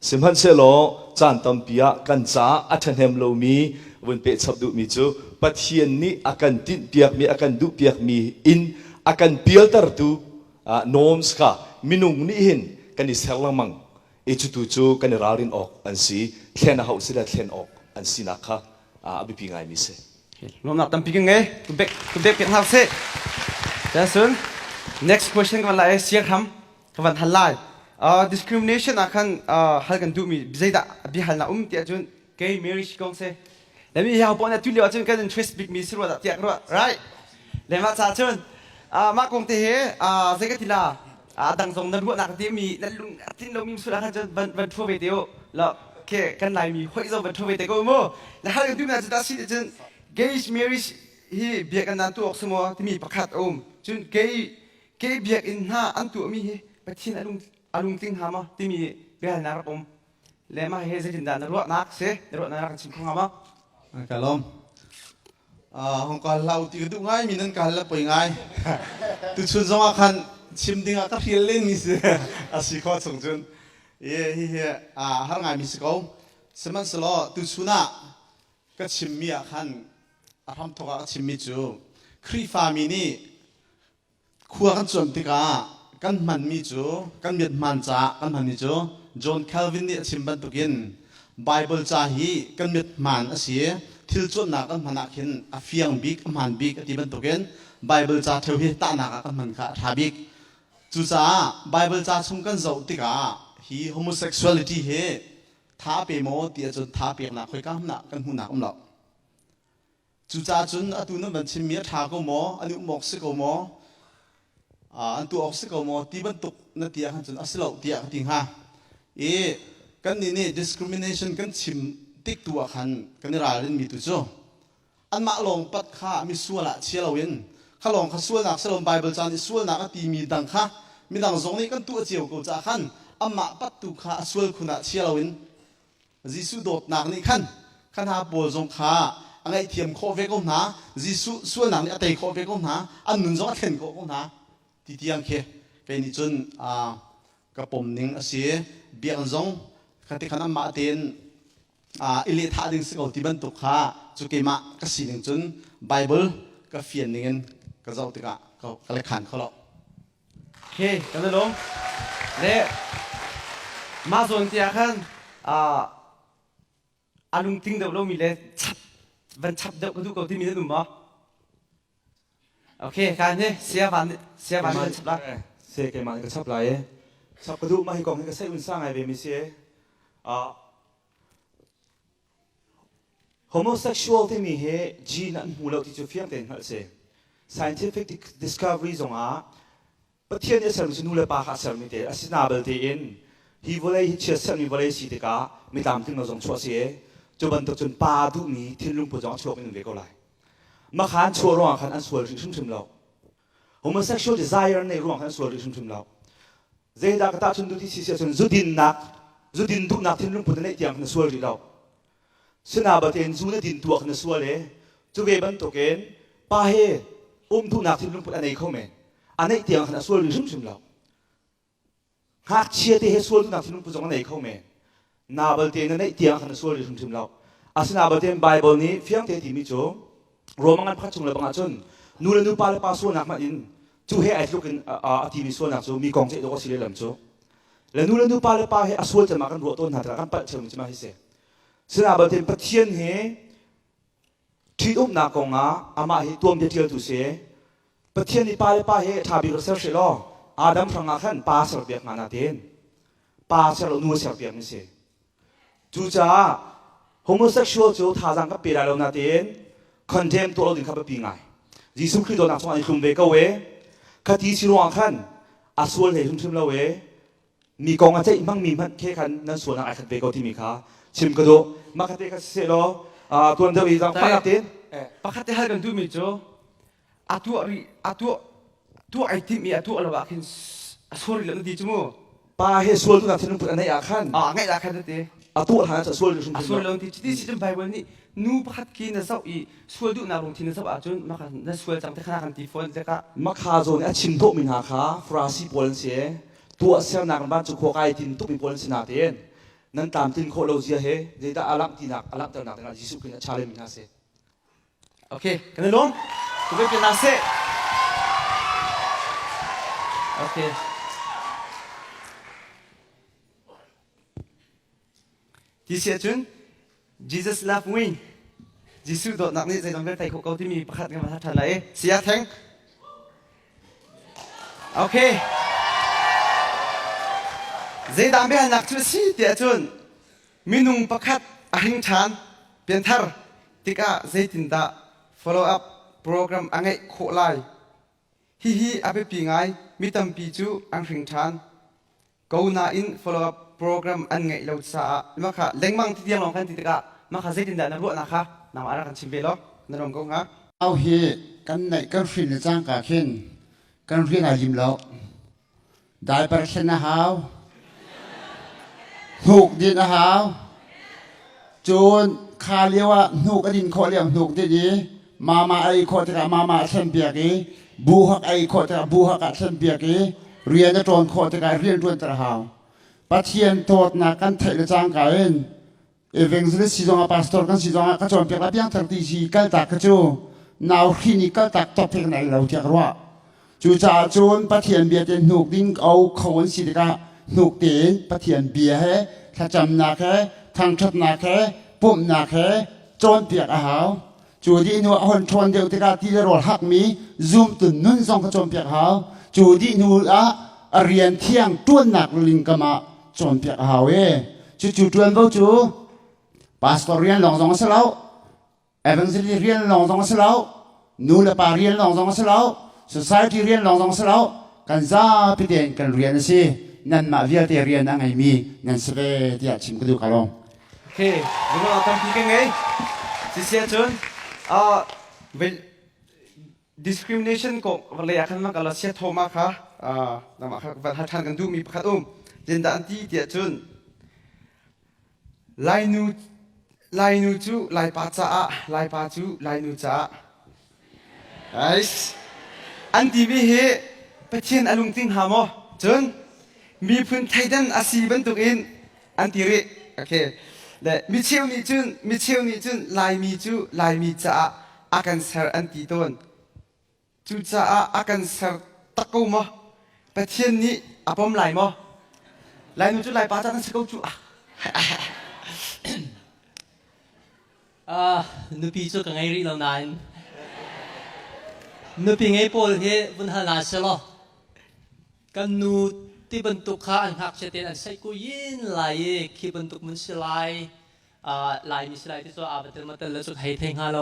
Speaker 4: simhan se lo chan tam pia kan cha athan hem lo mi bun pe chap du mi chu pathian ni akan tin piak mi akan du piak mi in akan pialtar tu norms ka minung ni hin kan isel lamang e chu kan rarin ok an si thlen hau sila thlen ok an sinakha abi pingai mi se
Speaker 1: luôn là cầm phi cái ngày ku bek cái hal se ta sun next question kan lai siak ham kan hal lai discrimination akan hal kan du mi zaida bi hal na tia chun gay marriage kong se let me help on that tu le chun kan interest big mi sirwa tia ro right le ma cha chun ma kong te he zai ka tila dang song na ru na ti mi na lung tin lo mi su la kan chun ban thu ve teo la ke kan lai mi hoi zo ban thu ve te ko mo la hal kan du na ta si chun gay marriage hi biak an tu oksmo ti mi pakhat chun gay biak in ha an tu mi hi pathin alung ting hama ti mi bel na om le ma he zin dan ro nak se ro na kan chim khong hama
Speaker 6: kalom hong kal lau ti du ngai mi nan kal la poi ngai tu chun zong khan chim ding ka riel len mi se asi kho chung chun he har ngai mi se ko seman selo tu chuna ka chim mi khan aram thoka chim mi chu khri fa mi ni khuwa kan chom tika
Speaker 3: กันมันมีจูกันเมียนมันจ้ากันมันมีจูจอห์นแคลวินเนี่ยชิมบันตุกินไบเบิลจ้าฮีกันเมียนมันอาศัยทิลจวนนักกันมันนักเห็นอฟียงบิกมันบิกที่บันตุกินไบเบิลจ้าเทวีตานักกันมันขาทาบิกจูจ้าไบเบิลจ้าชุมกันเจ้าติกาฮี homosexuality เฮท้าเปโมตีจนท้าเปียกนักคอยก้ามนักกันหูนักอมหลับจูจ้าจนอตุนมันชิมเมียท้าก็โมอันนี้หมกสิก็โมอันตัวออกสิก็โมตีบันตุกนั่นตีกันจนอสิเลาตีกันทิ้งฮะกันนี่ discrimination กันชิมติ๊กตัวกันกันนี่รายเรื่องมีตัวจ้อันมาลงปัดข้ามีส่วนละเชี่ยววินข้าลงข้าส่วนนักสลมไบเบิลจานส่วนนักตีมีดังข้ามีดังสองนี้กันตัวเจียวกูจะขันอันมาปัดตัวข้าส่วนคุณะเชี่ยววินจิสุโดดนักนี่ขันหาบัวจงข้าอันไอเทียมโคเวก้มหนาจิสุส่วนนักนี่อัตยโคเวก้มหนาอันนุนจงเข็นโคก้มหนาที่เที่ยงเคเป็นจนกระผมนิ่งเสียเบียงจงขันที่ขันอันมาเตียนอิเลท่าดึงสกอที่บรรทุกข้าจุกเกมะก็สิ่งจนไบเบิลก็เฟียนนึงก็เจ้าติกะก็เลยขันเขาหรอก
Speaker 1: โอเคกันเลยลงเนี่ยมาส่วนเสียขันอาลุงทิ้งเดี๋ยวเรามีเลยชับวันชับเดี๋ยวก็ดูก่อนที่มีหนุ่มมั้งโอเคการเนี่ยเสียวันมันชับละ
Speaker 4: เสกมันก็ชับไหลชับกระดูกมาให้กองให้ก็ใช้อุ่นสร้างไงเบมิเสียhomosexual ที่มีเหตุจีนนั้นหูเราที่จะเฟี้ยงเต็นหัดเส scientific discovery จงประเทศนี้เสริมสินูเลปาขาเสริมมีเตอสินาเบลเตอินฮีวอลเลย์เชื่อเสริมมีวอลเลย์สิติกามีตามที่เราจงชัวเสียจนบรรทุกจนปาดูมีที่ลุงผู้จงชัวเป็นหนึ่งเด็กก็ไรมาขานชัวร่วงขันอันชัวริชุมเรา homosexual desire ในร่วงขันชัวริชุมเราเจดากตาชนดูที่เสียชนจุดินดูนักที่ลุงผู้นั้นเตียงขันชัวริเราสนาบเทนจูนดินตัวขันสวเลจูเวบันตุเกนป้าเฮดูนักที่ลุงพูดอันไหนเขาเมอันไหนเตียงขันสวลหรือชุ่มเราหากเชียร์ที่เฮสวลดูนักที่ลุงพูดอันไหนเขาเมนาบเทนอันไหนเตียงขันสวลหรือชุ่มเราอาสนาบเทนไบเบิลนี้เฟียงเทติมิโจโรมันพัดจงเลยบางจนนูเลนูปาเลปาสวนักมาอินจูเฮไอทุกคนทีมีสวนักจูมีกองเจดก็สิเลลำจูและนูเลนูปาเลปาเฮอสวลจะมากันรัวต้นหัดกันปัดเชิงจะมาให้เสียสนาบเทนพัดเชียนเฮที่อุ้มนักกงอามาเฮตัวมีเทียตุเสประเทศนี้ป้าเลยป้าเฮทาบิกเซอร์เชลล์อาดัมฟังอาขันป้าเสร์เบียกมานาเดนป้าเสร์นูเสร์เบียกนี่เสจูจ้า homosexual จูท่าจังกับเปร่าเรานาเดน condemn ตัวเราดึงขับปีไงยิสุคริสต์โดนนักสวรรค์คุมเวกเวคดีชิลวังขันอาสวลเหตุชุมเราเวมีกองอาจจะมั่งมีมันแค่ขันนั้นส่วนนักไอ้ขันเวกที่มีค่าชิมกระโดมาคดีกันเสร็จแล้วตัวเดียวอีกจังป้าเดน
Speaker 1: ปกติให้กันดูมิโจตัวไอทีมีตัวอะไรบ้างสวรรค์เรื่องดีจังมั้ง
Speaker 4: ป้าเฮสวลตัวนักที่นุ่งอันไหนอาขัน
Speaker 1: ไงอาขันเตะ
Speaker 4: ตัวหาจะสวลหรือชุ่ม
Speaker 1: สวรรค์เรื่องที่ที่สิ่งไบเบิลนี่นูปกตินะสับอีสวรรค์ดูนาลงที่นะสับอาจจะมาขันนั่นสวรรค์จังแต่ขนาดกันที่ฝนจะกะ
Speaker 4: มาขาโจเนี่ยชิมโตมินหาขาฟราซีปอลเสียตัวเซลนักบ้านจุกโคกไอตินตุกมีปอลสินาเตียนนั่นตามตินโคโลเซียเฮเจด้าอาลัมตินักอาลัมเตอร์นักแต่ยิสุกินชาเลมินาเซ
Speaker 1: โอเคกันเลยลงคุณเป็นเป็นนาเซโอเคที่เสียจุน Jesus love win ยิสุโดดนักนี่ใจต้องเป็นไต่คุกเขาที่มีประคัดกันมาทันไหนเสียแทงโอเคใจดำเป็นนักชุดสีเดียจุนมีนุ่งประคัดอาหิงชานเปลี่ยนทาร์ติกาใจตินดา follow up program อังไงโคไลฮีอาเปปีไงมีตั้มปีจูอังหิงชานกูน่าอิน follow up program อันไงเราจะมาค่ะเล็งมังที่เดียงลองกันติกามาค่ะใจตินดานั่นรู้นะคะนำอะไรกันชิมเบลล์นั่นรวมกันฮะ
Speaker 7: เอาเฮกันไหนกันฟินจ้างกาเข็นกันฟินอายิมแล้วได้ประชันนะฮาวถูกดินนะฮาวโจนคาเรียกว่าถูกดินขอเรียกถูกที่ดีมาไอขอจะกับมาเส้นเปียกีบูฮักไอขอจะกับบูฮักเส้นเปียกีเรียนจะโจนขอจะกับเรียนจนจะหาวปัจเจียนโทษนักกันเทเลจ้างกาเองเอเวนซ์เลสิจงอาพาสตอร์กันสิจงอาก็จนเปียกละเปียงทันทีสิกัลตักกระจูนาวขีนิกัลตักตบเพียงไหนเราจะรู้ว่า จูจ่าจูนปะเทียนเบียเตนหนุกดิ้งเอาเขาวันสิกะหนุกเตนปะเทียนเบียเฮถ้าจำนาแค่ทางชัดนาแค่ปุ่มนาแค่จนเปียกอาหาวจูดีนัวหอนชนเดียวติกาที่จะรอหักมีซูมตุนนุ่นซองขจนเปียกหาวจูดีนัวเรียนเที่ยงต้วนหนักลิงกมาจนเปียกหาวเอจูต้วนเบาจูพาสตอร์เรียนลองซองเสลาเอเวนซิลีเรียนลองซองเสลานูเลปาเรียนลองซองเสลาsociety เรียนลองซองเสลากันซาพิเดนกันเรียนสินั่นมาเวียเตเรียนนั่งไงมีนั่นสเปเดียชิมกระดูกกระลง
Speaker 1: Okay, đúng rồi, tâm cái ngay. Chị sẽ chọn, về discrimination có vấn đề khác mà kalau sẽ thô mà khá, nằm khác và hát hàng gần đủ mi phát dân đàn ti tiệt chọn, lai nu chú, lai pa chú, lai nu cha. Nice. Anh ti bi he, bắt chuyện alung ting hamo, chọn, mi phun thay dan asi bentuk in, anh ti re, okay. Le micheu ni chun lai mi cha akan ser anti ton chu cha akan ser takau mo pathian ni apom lai mo lai nu chu lai pa cha tan sikau chu
Speaker 5: nupi chu ka ngai ri lo nan nupi ngai pol he bun ha na se lo kan nuที่บรรทุกข้าอันหักเสถียรอันใส่กุยินลายขี้บรรทุกมันสลายลายมีสลายที่ตัวอาบัติมาเตลสุดให้เทงฮาโล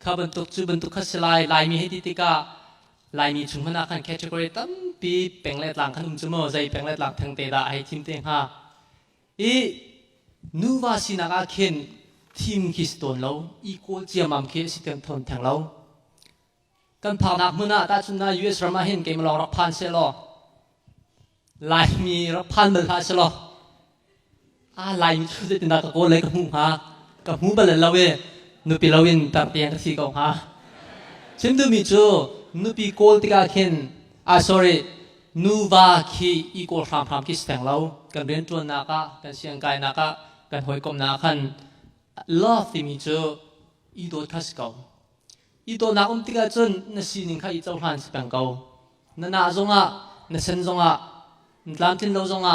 Speaker 5: ข้าบรรทุกจูบรรทุกข้าสลายลายมีให้ติกาลายมีชุมพนักขันแคชกรีตั้มปีแปลงเล็ดหลังขนมจมูกใจแปลงเล็ดหลังทางเตะให้ทีมเทงฮานูวาสินักอาเคนทีมคิสตันเราอีโคเจียมัมเคสิเตนทนแทงเรากันผ่านนักมือหน้าตาจุนนา US รามาเห็นเกมลองรักพันเซลล์ลายมีรับพันเบลาชลอลายมีชุดที่นักโกเลยกับหูฮะกับหูเบลลาเวนุปีลาวินตัดเตียงที่กองฮะฉันดูมีจูนุปีโกลติกาเคนsorry นูวาคีอีโกลพรามคิสแตงเรากันเรียนตัวนักกันเสียงกายนักกันหอยกลมนักขัน love ที่มีจูอีโดคัสเกาอีโดนักติกาจนนั่นสิ่งข้าอีเจ้าพันสเปงเกานั่นน่าจงนั่นเซนจงลามทินเราจง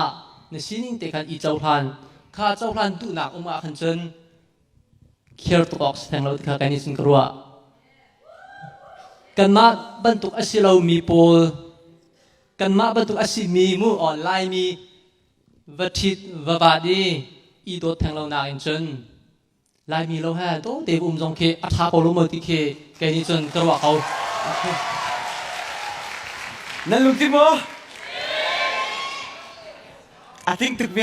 Speaker 5: ในสิ่งที่กันอีเจ้าพันข้าเจ้าพันตุนักขันจนเคียร์ตุกออกแทงเราที่ข้ากันนี่สิงครัวกันมาบรรทุกอาศิเรามีโพลกันมาบรรทุกอาศิมีมูออนไลน์มีวัตถิวับดีอีโดแทงเราหนักจนไลน์มีเราแห่โตเดบุมจงเคอัฐาโปลมติเคกันนี่จนกระวะเขา
Speaker 1: นั่นลุงติโมI think ตึกเม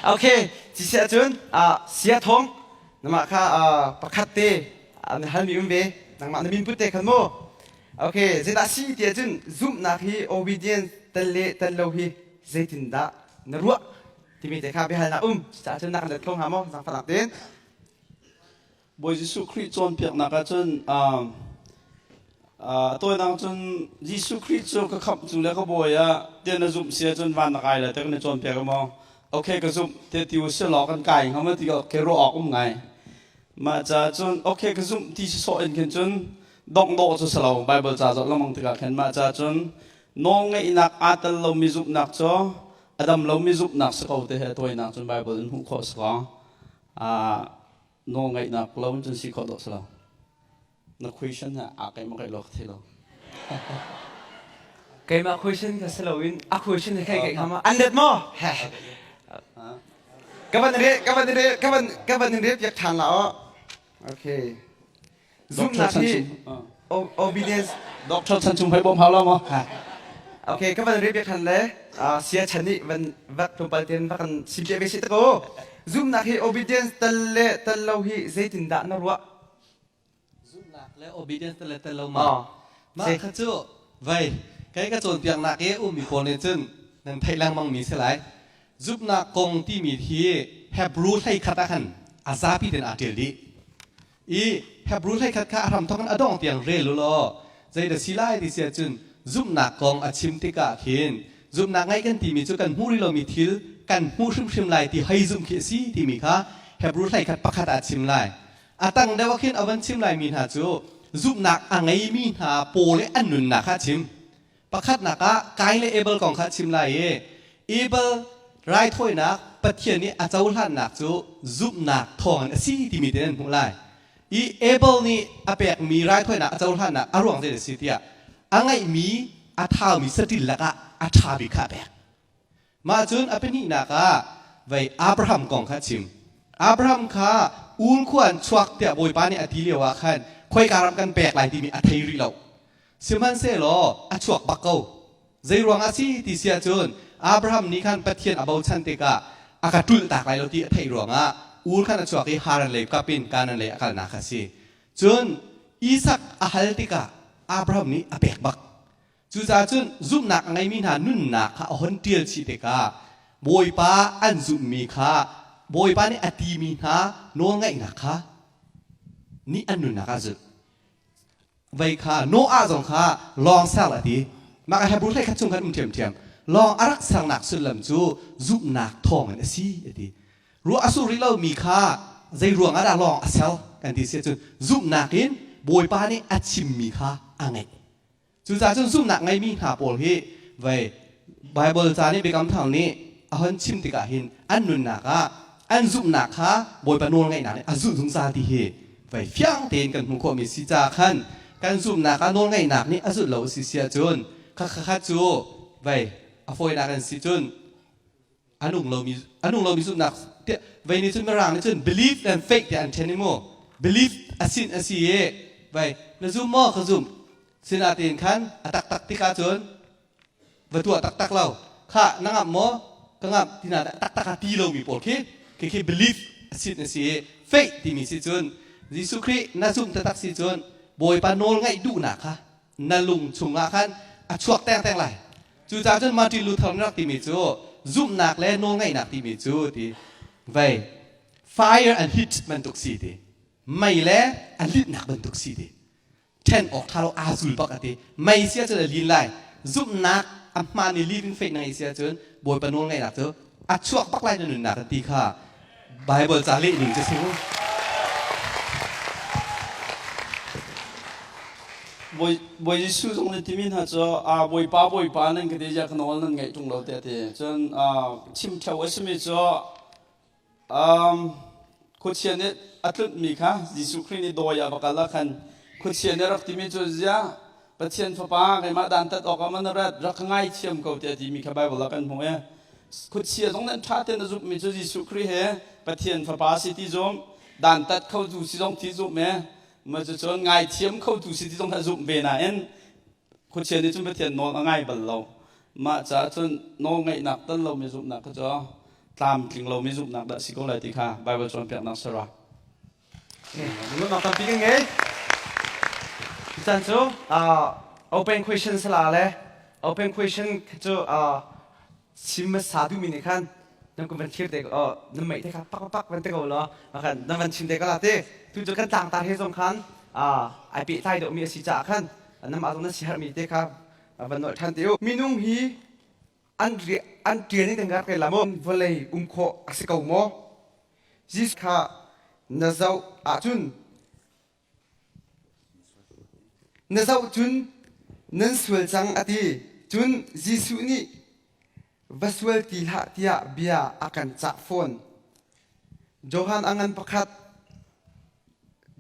Speaker 1: โอเคจีเสียจนเสียทงนั่นมาค่ะประคัตเตฮันมีเวนั่งมามินพุตเตขันโมโอเคเจตาซีเตียจนซุ่มนักฮี obedience ตันเล่ตันโลฮีเจตินดานรัวที่มีแต่ข้าไปหันนะจ้าจนนักเด็ดคงหาโมสังฝรั่งเต้น
Speaker 6: บอยยิสุคริสต์จนเปียกนักจนตัวนักจนยิสุคริสต์ก็ขับจุเล็กก็บอยเดี๋ยวจุ่มเสียจนวันนักไก่เลยแต่ก็ในจนเปียกก็มองโอเคก็จุ่มเดี๋ยวติวเสียหลอกกันไก่เขาไม่ติวแค่รอออกไงมาจะจนโอเคก็จุ่มที่สอนกันจนดองโดจะสลาวไบเบิลจะจดแล้วมองติวกันมาจะจนน้องไอ้นักอาตเรามีจุ่มนักจ้ออดัมเรามีจุ่มนักสกาวเตะตัวนักจนไบเบิลหุ่นข้อสกน้องไอ้นักเราจนสิข้อดสลาวนักคุยฉันฮะอาไก่มาไก่หลอกที่เรา
Speaker 1: ไก่มาคุยฉันกับสลาวินคุยฉันให้ใครกันมาอันเด็ดมั้งกับวันนี้อยากทานแล้วโอเคซุ่มนาที obedience
Speaker 6: ด็อกเตอร์ฉันจุ่มให้บอมเขาแล้วมั้ง
Speaker 1: โอเคกับวันนี้อยากทานเลยเสียฉันนี่วันวัดตรงปลายเตียนวัดกันสิบเจ็ดวิสิตโกซุ่มนาที obedience ตันเล่ตันเราฮีเจตินดานรัว
Speaker 8: และ obedience แต่ละแต่เรามาข้าเจ้าไว้ใครก็โจนเปียงนักมีคนในจนนั่นไทยลังมังมีเสียหลายจุบนักกงที่มีที่แฮบรูให้ขัดกันอาซาพีเดนอาเทลดีแฮบรูให้ขัดกันทำทั้งอดองเตียงเร่ลุล้อใจเดสิไลที่เสียจนจุบนักกงอาชิมติกาเขียนจุบนักไงกันที่มีจุกันหูริโลมีทิลกันหูชิมไลที่ให้จุมเขียซีที่มีค่ะแฮบรูให้ขัดประคัดอาชิมไลตั้งได้ว่าขึ้นเอาวันชิมไลมีหาจู ซุปนักอังไงมีหาโปเลอันนุนนักข้าชิมประคัดนักะกายเลเอเบิลของข้าชิมไรเอเบิลไรถ้วยนักปะเทียนนี้อาจจะวุ่นนักจูซุปนักทองอันซีที่มีเด่นพงไลอีเอเบิลนี่อาเปกมีไรถ้วยนักอาจจะวุ่นนักอารมณ์เด็ดสิที่อ่ะอังไงมีอาท้ามีสติละกะอาท้าบิขาแบกมาจนอาเป็นนี่นักะไว้อับราฮัมของข้าชิมอับราฮัมข้าอุลควรชวักเตียบอยปานี่อธิเลียวขันคอยการรับกันแปลกหลายที่มีอัธยริเราเชื่อมันเสียหรออัชวกบักเกาใจรวงอาศีที่เสียจนอับราฮัมนี่ขันปะเทียนอบาวชันเตกะอากาศตุลตากหลายเราที่อัธยรวงอ่ะอุลขันอัชวกที่ฮารันเลยกับเป็นการนั่นเลยอาการนักสิจนอิสักอาฮัลติกะอับราฮัมนี่อเปกบักจูจ่าจนซุปนักไงมีหานุ่นนักข้าอันเดียลชิเตกะบอยป้าอันซุปมีข้าบอยป้านี่อติมีหาโน้ไงนักข้านี่อันนุ่นนักจุดไว้ข้าโนอาจงข้าลองสักละทีมากระทำบุญให้ข้าจุงกันเทียมลองอารักสังนักสุดลำจูซุปนักทองอันสิทีรู้อสุริเรามีข้าใจรวงอะไรลองอาเซลกันที่เสียจนซุปนักอินบอยป้านี่อัดชิมมีข้าอังไงจุดจ่าจนซุปนักไงมีหาโปลที่ไว้ไบเบิลจานี่เป็นคำถามนี้อันชิมติกาหินอันนุ่นนักอันซุปนักข้าบอยปานวลไงนักอันซุปสงสารที่เหไว้เฟี้ยงเตียนกันมุขมีสิจ่าขันการซุปนักอันนวลไงนักนี่อันสุดเราสิเสียจนข้าจูไว้อฟอยนักกันสิจนอันนุ่งเรามีซุปนักไว้ในจุดมารังในจุด believe and faith แต่อันเทนิโม believe อาศินอาศิเยไว้ในซุปหม้อขซุปสินาตีนขันตักติกาจนวัตถุตักเราข้านั่งอับหม้อก็งับที่นั่นตักตีเรามีปวดเค believe อาศินอาศิเย faith ที่มีสิจนยิสุคริน่าซุ่มตักสิจนบอยปานโนลไงดูหนักค่ะนาลุงชุงอาคันอัชวกแต่งไรจู่จ้าจนมาติลูทอนรักที่มีจูซุ่มหนักและโนลไงหนักที่มีจูที่ไว้ fire and heat มันตุกสีที่ไม่และอันลิดหนักมันตุกสีที่เช่นออกทาร์อาซูลปกติไม่เสียจนลีนไลซุ่มหนักอัมมานี่ living faith ในเสียจนบอยปานโนลไงหนักเจออัชวกปักไลนั่นหนักตีค่ะไบเบิลจารีหนึ่งจะสิ
Speaker 6: บอยสู้ตรงนี้ที่มินฮะจ้าบอยป้านั่นก็ได้จากนอนนั่นไงตรงเราแต่จนชิมเท่าสมัยจ้าคนเชียนเนี่ยอัตลุมีค่ะยิสุครินี่โดยอาบกาลขันคนเชียนเนี่ยรักที่มินจ้าจ้าประเทศฟ้าป้าไงมาดันตัดออกมานั่นรักง่ายเชื่อมเขาแต่ที่มีข้าใบบลกันผมเองคนเชียนตรงนั้นชาตินั้นจุมีจ้ายิสุคริเหประเทศฟ้าป้าสิที่จงดันตัดเขาดูสิจงที่จุเมื่อมาจะชวนง่ายเทียมเข้าดูสิที่ต้องทำจุ่มเบน่าเอ็นคนเชียร์นี่จุ่มเป็นเทียนนอนง่ายบัลเรามาจะชวนนอนง่ายหนักตั้งเราไม่จุ่มหนักก็จะตามถึงเราไม่จุ่มหนักแต่สิโก้เลยที่ค่ะใบบัวชวนเปียกนักสระ
Speaker 1: รู้มาตอนปีกันไงจันจูopen question สลาเลย open question จูชิมมาสาธุมินิคันนั่นก็เป็นเชื่อเด็กนั่นไม่ได้ครับปักเป็นเด็กเหรอมาคันนั่นมันชิมเด็กก็ละเต้ทุกจุดกันต่างตาเฮสงคันไอปีไทยเดี๋ยวมีสิจ่าคันนั่นมาตรงนั้นสิฮามีเด็กครับวันนั้นทันเดียวมีนุ่งฮีอันเดียนี่ตั้งแต่ละมั่งวันเลยโคอาศัยกูโมจิสค่ะนั่นเจ้าจุนนั่นเจ้าจุนนั่นสวยจังอดีจุนจิสุนี่วัสดุที่หาที่เบียakan cak phone Johan angan pakat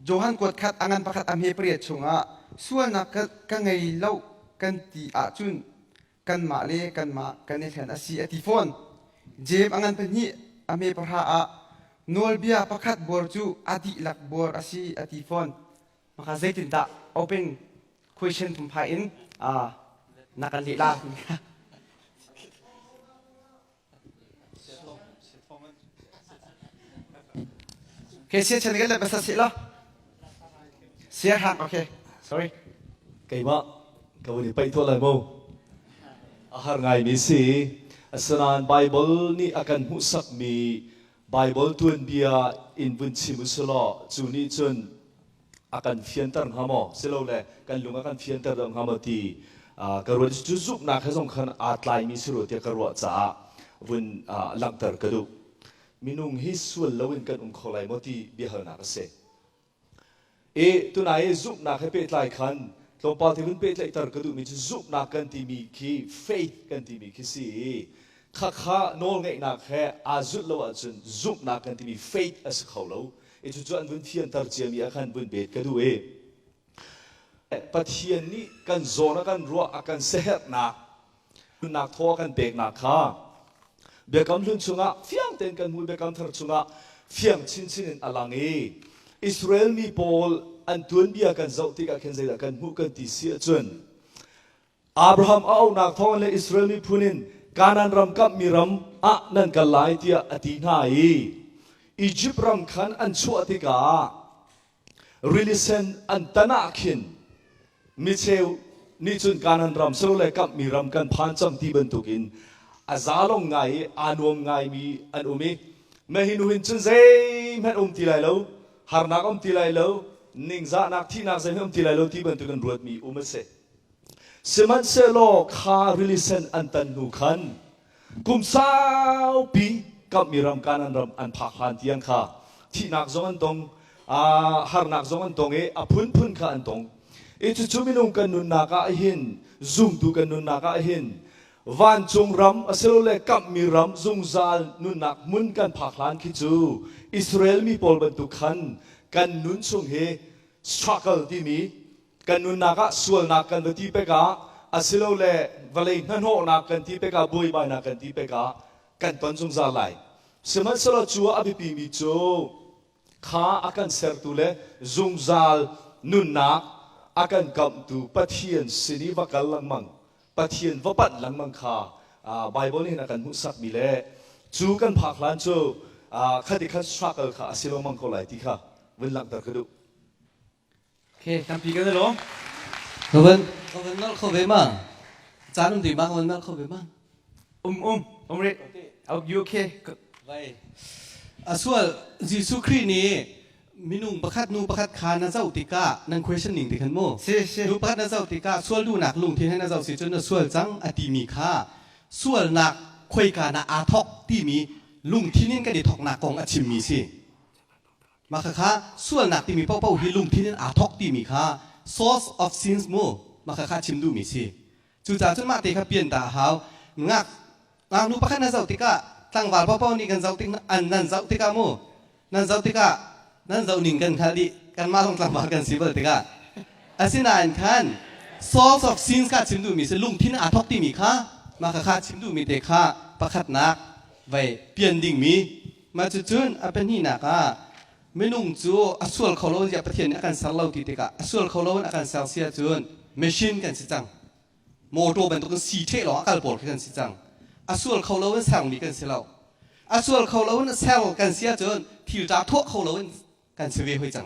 Speaker 1: Johan kuat kat angan pakat amhe priat chunga sual nak ka ngai lau kan ti chun kan ma le kan ma kan ne than asi ati phone jem angan pani amhe parha nol bia pakat bor chu adi lak bor asi ati phone maka zaitin ta open question tum pha in nakan li laโอเคเสียฉันก็เลยภาษาสิละเสียหักโอเค sorry
Speaker 4: ไก่มาก็วันนี้ไปทั่วเลยมั้งอาหารไงมีสิสนานไบเบิลนี่อาการหุสักมีไบเบิลตัวเบียอินบุญชิมุสลอจูนี่จนอาการเฟียนตันหามอเสลาเลยกันลุงอาการเฟียนตันหามอที่กระโดดจุจุบนักให้สงขันอาตไลมีสุรุที่กระโดดจ้าวันหลังตรกระดู มินุงฮิส่วนเลวินกันขอลายมติเบียหนักเส ตัวไหนซุปนักให้เป็ดหลายคันตรงปาที่มันเป็ดหลายตระกดูมีจะซุปนักกันที่มีคี faith กันที่มีคีสิข้าโน้งไงนักแค่อาจุดเราอาจจะซุปนักกันที่มี faith as เขาเราจุดอันบุญเทียนตระเจียมีอาการบุญเบ็ดกันด้วยปะเทียนนี้กันโซนกันรัวอาการเสียนักทอกันเบกนักข้าเบกำลุนชุงะเฟียงเต็นกันมูเบกำทรชุงะเฟียงชินอลังอิสราเอลมีพอลอันตุนเบียกันเจ้าที่กันใจกันมูกันที่เสียจนอับราฮัมเอานักทองและอิสราเอลมีพูนินการนันรำกับมีรำนั่นกันหลายที่อดีนายอียิปต์รำคันอันชั่วที่การิลิเซนอันตนาคินมิเชลนี่จนการนันรำสู้เลยกับมีรำกันพันจังที่บรรทุกินอาซาลงไงอานวมไงมีอันอุมิไม่หินุหินจนเซมให้ทีไรแล้วหารนักทีไรแล้วนิ่งซานักที่นักเซมทีไรแล้วที่บรรทุกันรวดมีอุมเซสมันเซโลคาริลิเซนอันตันนุขันกุมสาวปีกับมีรำการนันรำอันพักหันที่ยังข้าที่นักจงอันตรงหารนักจงอันตรงพุนข้าอันตรงจุมินุงกันนุนนักหินซุ่มดูกันนุนนักหินวันจงรำเซโลเลกับมีรำจงซาลนุนนักมุนกันพักหันคิจูอิสราเอลมีพอลบรรทุกขันกันนุนจงเฮสตรักเกิลที่มีกันนุนนักส่วนนักกันที่เปกาเซโลเลวเลยนั่นโหนักกันที่เปกาบุยบายนักกันที่เปกากันตอนจงซาลไลสมัยสละจัวอภิปีมิจูข้าอากันเซอร์ตุเลจงซาลนุนนักอากันกำตูปะเทียนสินิวกัลลังมังปะเทียนวปัดลังมังข้าไบเบิลนี่นักกันมุสักมิเลจูกันพักลันจูขัดขัดสตรักเกลข้าสิโลมังโคไลที่ข้าวันหลังตะกดู
Speaker 1: โอเคทำปีกันเลยหรอ
Speaker 8: เขาเป็นนั่นเขาเป็นมั้งจานดีบ้างวันนั่นเขาเป็นมั้ง
Speaker 1: เรเอาอยู่โอเค
Speaker 8: ไปส่วนยิสุครีนี้มินุงประคัดนูประคัดคานาเจ้าติกานั่น questioning ติกันโม่นูประคัดนาเจ้าติกาส่วนดูหนักลุงที่ให้นาเจ้าสิจนส่วนจังอดีมีค่าส่วนหนักคุยกันอาทอกที่มีลุงที่นี่ก็ได้ทอกหนักกองอชิมมีสิมาค่ะส่วนหนักที่มีเป้าที่ลุงที่นี่อาทอกที่มีค่า source of sins โม่มาค่ะชิมดูมีสิจู่จ่าจนมาเตะขับเปลี่ยนตาหาวงักนูประคัดนาเจ้าติกาตั้งวาลเป้านี่กันเจ้าติกอันนั้นเจ้าติกาโม่นั่นเจ้าติกานั่นเราหนึ่งกันคดีกันมาลงตามมากันสิบติกาอาศินาอันคัน source of sins ก็ชิมดูมีสิลุงที่น่าทอกที่มีค่ามาค่ะชิมดูมีเด็กค่าประคัดนักไว้เปลี่ยนดิ่งมีมาจุนเป็นที่นักไม่นุ่งจูส่วนเขาโลนจะประเทศนี้กันสารเราติดติกาส่วนเขาโลนกันสารเสียจุน machine กันสิจังโมโตเป็นตัวกันสีเทหรอกันปวดกันสิจังส่วนเขาโลนสร้างมีกันสิเราส่วนเขาโลนเซลกันเสียจุนที่จะทั่วเขาโลนกันเสวียห้อยจัง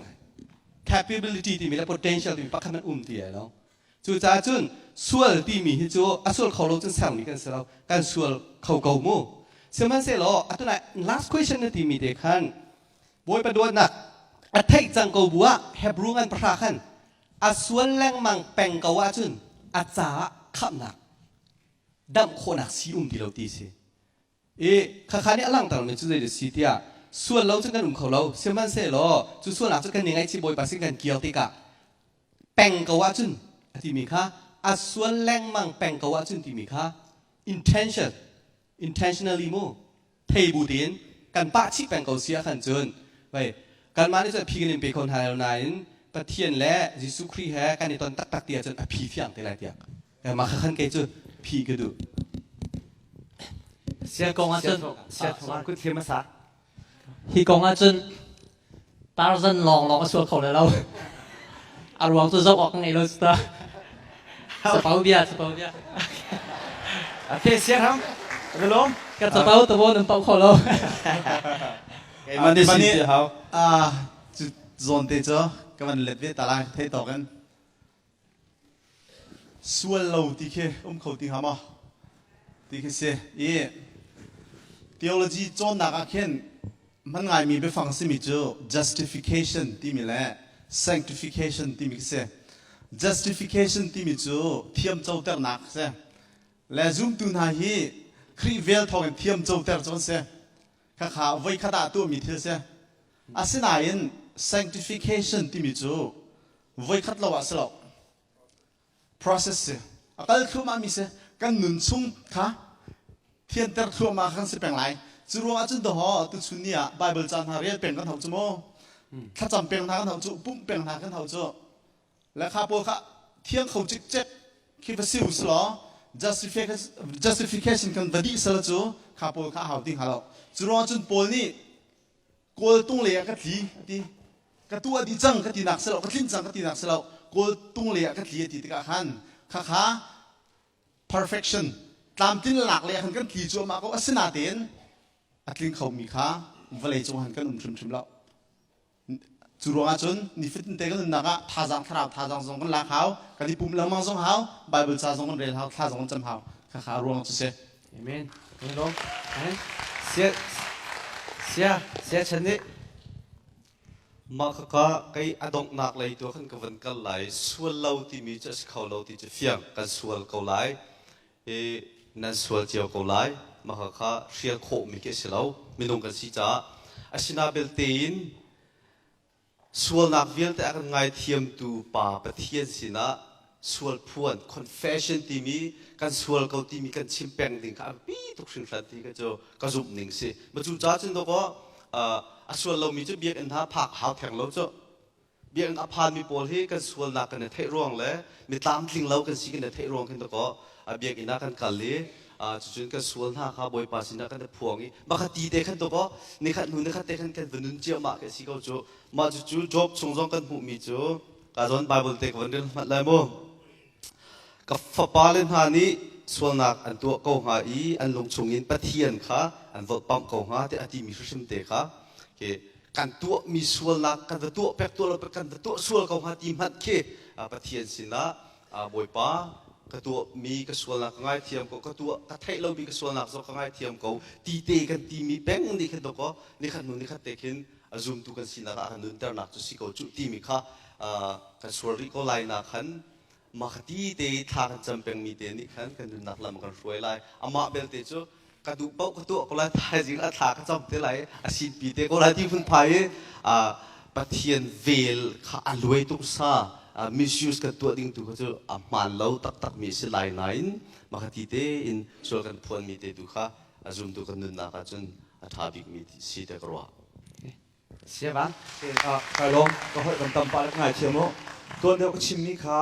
Speaker 8: capability ที่มีและ potential ที่มีปักขันมันเดียแล้วจู่จ้าจุนส่วนที่มีที่จู่ส่วนเขาโลจนสร้างมีกันเสียแล้วกันส่วนเขาเก่าโม่เสมันเสียแล้วตัวไหน last question ที่มีเด็กขันบอยประดวนนักไทยจังกูบัวเฮบรุงันประชาขันส่วนแรงมังแปงกว่าจุนจ่าขับนักดำโคนักซีที่เราตีสิข้านี้อลังต่างมันจุดเดียสิที่ส่วนเราจะกันเขาเราเชื่อมันเสียหรอจุดส่วนหลักจะกันยังไงที่บอยภาษากันเกี่ยวติกะแปงกว่าจุนที่มีค่าส่วนแรงมังแปงกว่าจุนที่มีค่า intentionally โม่เทบูดินกันป้าชิแปงกว่าเสียขันจุนไปการมาในจะพีกันเป็นคนไทยเราไหนประเทศและยิสุครีแฮกันในตอนตักเตียจนพีเที่ยงแต่ละเตียกันมาขันเกจุพีกันดู
Speaker 5: เสียกองอาจารย์
Speaker 1: เสียทว่าคุณเทียมมาสัก
Speaker 5: ที่กองอาจารย์ตาเราลองส่วนเขาเลยเราอารมณ์ตัวจบออกไงเราสตาสปาเบีย
Speaker 1: โอเคเสียครับเดี๋ยวลง
Speaker 5: กับสปาตัวนึงเป่าเขาเรา
Speaker 6: มันนี่เขาจุดโซนเตจก็มันเล็ดเวตาลายเทต่อกันส่วนเราที่เคเขาที่หามาที่เคเสียtheology จนนักเขียนมันไงมีไปฟังสิมิจู justification ที่มีแหละ sanctification ที่มีเสีย justification ที่มีจูเทียมเจ้าเตอร์นักเสียและจุ่มตุนหาฮีครีเวลทองเทียมเจ้าเตอร์จนเสียข้าไว้ข้าตาตัวมีเธอเสียอาศินายิน sanctification ที่มีจูไว้คัดเราว่าสลบ process อาการคือมามีเสกันหนุนชุ่มค่ะเทียนเตอร์ทัวมาขันสิเป็นไรจูรัวจุดดอตุชุนีอ่ะไบเบิลจานหาเรียนเป็นกันเท่าจูโมถ้าจำเป็นทางกันเท่าจูปุ่มเป็นทางกันเท่าจูและข้าพวกข้าเที่ยงเขาจิกเจ็บคิดว่าสิวสลอ justification กันวันดีสละจูข้าพวกข้าหาดิ้งหาเราจูรัวจุดปอลนี่กอลตุ้งเลียกันทีดีกันตัวดีจังกันทีหนักสลอกันทิ้งจังกันทีหนักสลอกอลตุ้งเลียกันทีดีติกาขันข้า perfection ตามที่หลักเลยขันกันทีจูมาก็อัศนาเด่นอัตลิงเขามีข้าวันเลยจูหันกันชิมแล้วจูรัวจนนิฟิตเตกันนักท่าจังทราบท่าจังส่งกันลักเขากันที่ปุ่มละมังส่งเขาไบเบิลจ้าส่งกันเรียนเขาท่าส่งกันจำเขาข้ารัวจุเส
Speaker 1: เอเมนคุณลงเสียฉันนี่
Speaker 3: มาค่ะไอ้อดงนักเลยตัวขันกับวันกันไหลส่วนเราที่มีจะเขาเราที่จะเฟียงกันส่วนเขาไหลนั่นส่วนเจียวเขาไหลมาค่ะเชียร์โคมีเกษเราไม่ลงกันสิจ้าอาชินาเบลตีนส่วนนักเวียนแต่กันไงเทียมตูป่าประเทียนสินะส่วนพวน confession ที่มีกันส่วนเขาที่มีกันชิมแปงดิ่งค่ะปีทุกสิ่งสันติก็จะก็จุบหนึ่งสิมาจูจ้าจนตัวก็ส่วนเรามีจะเบียกอันท่าผักหาวแข็งเราจะเบียกอันอภานมีโพลที่กันส่วนนักกันในเทร่วงเลยมีตามทิ้งเรากันสิกันในเทร่วงกันตัวก็เบียกอันนักกันกันเลยจุดกันส่วนท่าข้าบอยปัสสินะกันในพวงนี้มาขัดตีเด็กกันตัวก็นี่ขัดหุ่นนี่ขัดเด็กกันกันวันนึงเจียวมากกันสิเขาจูมาจู่จบชงจงกันหูมีจูการสอนไบเบิลเด็กวันเดินมาเลยมั้งกับฟ้าปาเลนหานี้ส่วนนักอันตัวเขาหาอีอันลงชงยินปะเทียนค่ะอันวอดปั๊มเขาหาที่อดีมีสุดเด็กค่ะกันตัวมีส่วนนักกันตัวเป็กตัวเราเป็นกันตัวส่วนเขาหาทีมันเคปะเทียนสินะบอยป้ากันตัวมีกระส่วนนักง่ายเทียมก็ตัวกระไทเรามีกระส่วนนักก็ง่ายเทียมเขาตีเตกันตีมีแบงนี่กันตัวก็นี่ขันนู้นนี่ขันเตกินซูมตัวกันสินะกันนู้นแต่หนักจุดสิเขาจุดตีมีค่ะกันส่วนริโกไลนักขันมาตีเตทางจำเป็นมีเตนี่ขันกันนู้นนักลำกันช่วยไล่อามาเบลเตจูกระดูกเป้ากระตัวก็ไล่ทายจริงอาถากระจำเตไล่อาชีพปีเตก็ไล่ที่พุ่นพายปะเทียนเวลข้าอรวยตุกซาmisuse กันตัวดิ่งตัวก็จะมันเราตักมีสิไลน์ไหนมาขัดที่เตอินส่วนกันพวนมีเตดูค่ะจุ่มตัวกันนึนนักจนท้าบิกมีสิเตกรัว
Speaker 1: เสียบ้าน
Speaker 4: ใครลงก็ให้กันตำปาแล้วง่ายเชียวมั้งตัวเดียวก็ชิมมีค่ะ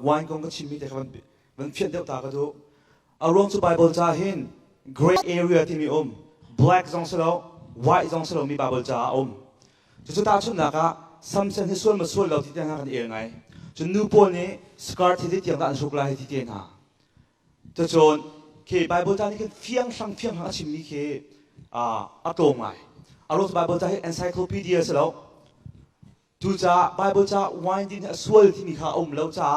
Speaker 4: วายกงก็ชิมมีแต่มันเพี้ยนเดียวตาก็ดูอารมณ์สุไบเบิลจ้าเห็น gray area ที่มีblack จงสโล white จงสโลมีไบเบิลจ้าจุดตาชุดนักซ้ำเส้นที่ส่วนมาส่วนเราที่เตียงหากันเองไงจนนูโปนี่สกัดที่เตียงกันสุกลายที่เตียงหาจะจนเคไบเบิลจ้านี่คือเฟียงสังเฟียงหาชิมนี่คืออัตโตไงอารมณ์ไบเบิลจ้าเห็น encyclopedia สโลดูจ้าไบเบิลจ้าวันที่ส่วนที่มีข้าแล้วจ้า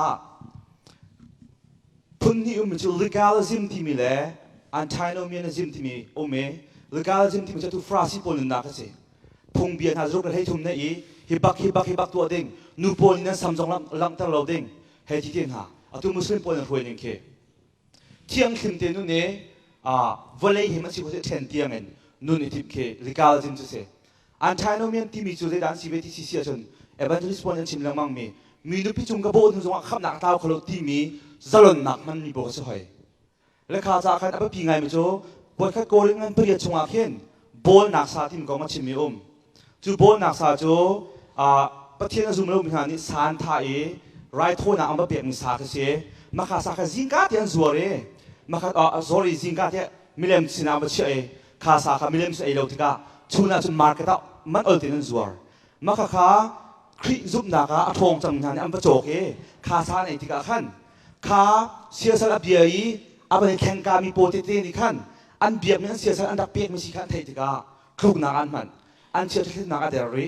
Speaker 4: พุ่นนี่มันจะ legalism ที่มีแหละ antinomianism ที่มีlegalism ที่มันจะถูกฟราสิปนนักสิพงเบียนหาจุกให้ทุ่มในอีฮิบักตัวเด้งนูโปนี่นั้นซัมจงลังตั้งเราเด้งให้ที่เตียงหาตัวมุสลิมปนรวยหนึ่งเคเที่ยงคืนเตนุเนี่ยวันเลยเห็นมันสิบเช่นเตียงเงินนู่นนี่ทิพย์เคลิกาลจิมจุเสอันไทยโนเมียนที่มีจุดในด้านซีเวทีซีเซียชนเอเวนจูริสปอนยังชิมลังมังมีนุพิจุงกระโบนจงขับหนักเท้าขลุ่ที่มีสลนหนักมันมีโบสอยและข้าจากขันอับปีไงมิโจบนข้าโกริงันเปรียชงอาเคนโบนหนักซาที่มันก็มาชิมมีจูโบนหนักซาโจประเทศนั้นซูมเรามีขนาดนี้สานท่าไรโทน่ะอันแบบเปียกมีสาเสียมาข้าสาขาจิงกัดยันซัวเร่มาข้าsorry จิงกัดเนี่ยมิเลมสินาบัชเอข้าสาขามิเลมสิเอโลติกาชูน่าจนมาร์เก็ตมันอัลตินันซัวมาข้าคริซุบนักอ่ะทงจังงานอันประโจกข้าสาในติกาขันข้าเสียสละเบียร์อันเป็นแข่งการมีโปรตีนนี่ขันอันเบียร์มันเสียสละอันดับเปียกไม่ใช่ขันไทยติกาคลุกนักอันมันอันเชื่อที่นักเดรี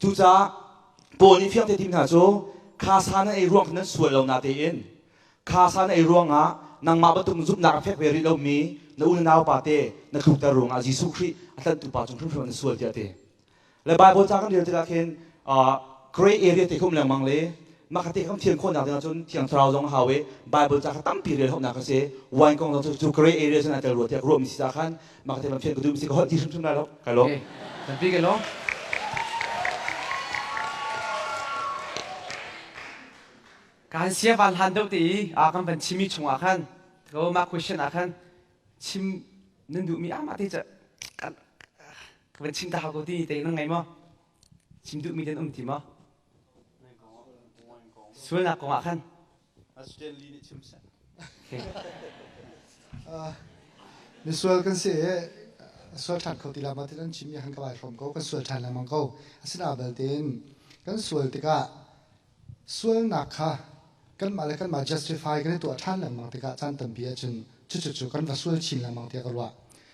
Speaker 4: จูจ้าปนี่เพียงแต่ทีมหาโจข้าสานไอร่วงนั้นสวยเราหน้าเตียนข้าสานไอร่วงนางมาบรรทุกจุบนักเฟกเวริเรามีนอุ่นนาวปาเตนักขุดตะรงอาจิสุครีอัตตุปาจงครึ่งมันสวยเดียเตและไบเบิลจากกันเดียวจะเห็นgray area ที่คุ้มแรงมังเลยมาคติคำเทียนคนหนักจนเทียงทราวจงหาเวไบเบิลจากตั้มปีเรียนเขาหนักเสียวันกองเราจะ gray area จะน่าจะรวดที่รวมมิสิจากขันมาคติคำเทียนก็ดูมิสิก็ที่ชุ่มๆได้แล้วใครลง
Speaker 1: เป็นปีกันลง การเสียวันหันเดียวตีกันเป็นชิมิชงกันก็มา question กันชิมนั่นดูมีมาที่จะกันเป็นชิมตาเขาที่เต็งนั่งไงมั้งชิมดูมีเดินที่มั้งส่วนนักกงกัน
Speaker 6: Australia ชิมซะ
Speaker 9: มีส่วนกันเสียส่วนทันเขาตีลามาที่นั่นชิมยังกบายfromเขากันส่วนทันแล้วมันเขาสินาเบลตินกันส่วนติกะส่วนนักค่ะกันมาเลยกันมา justify กันตัวทันแล้วมันติกะจันตั้มเบียจนจุดกันว่าส่วนชินแล้วมันติกะว่า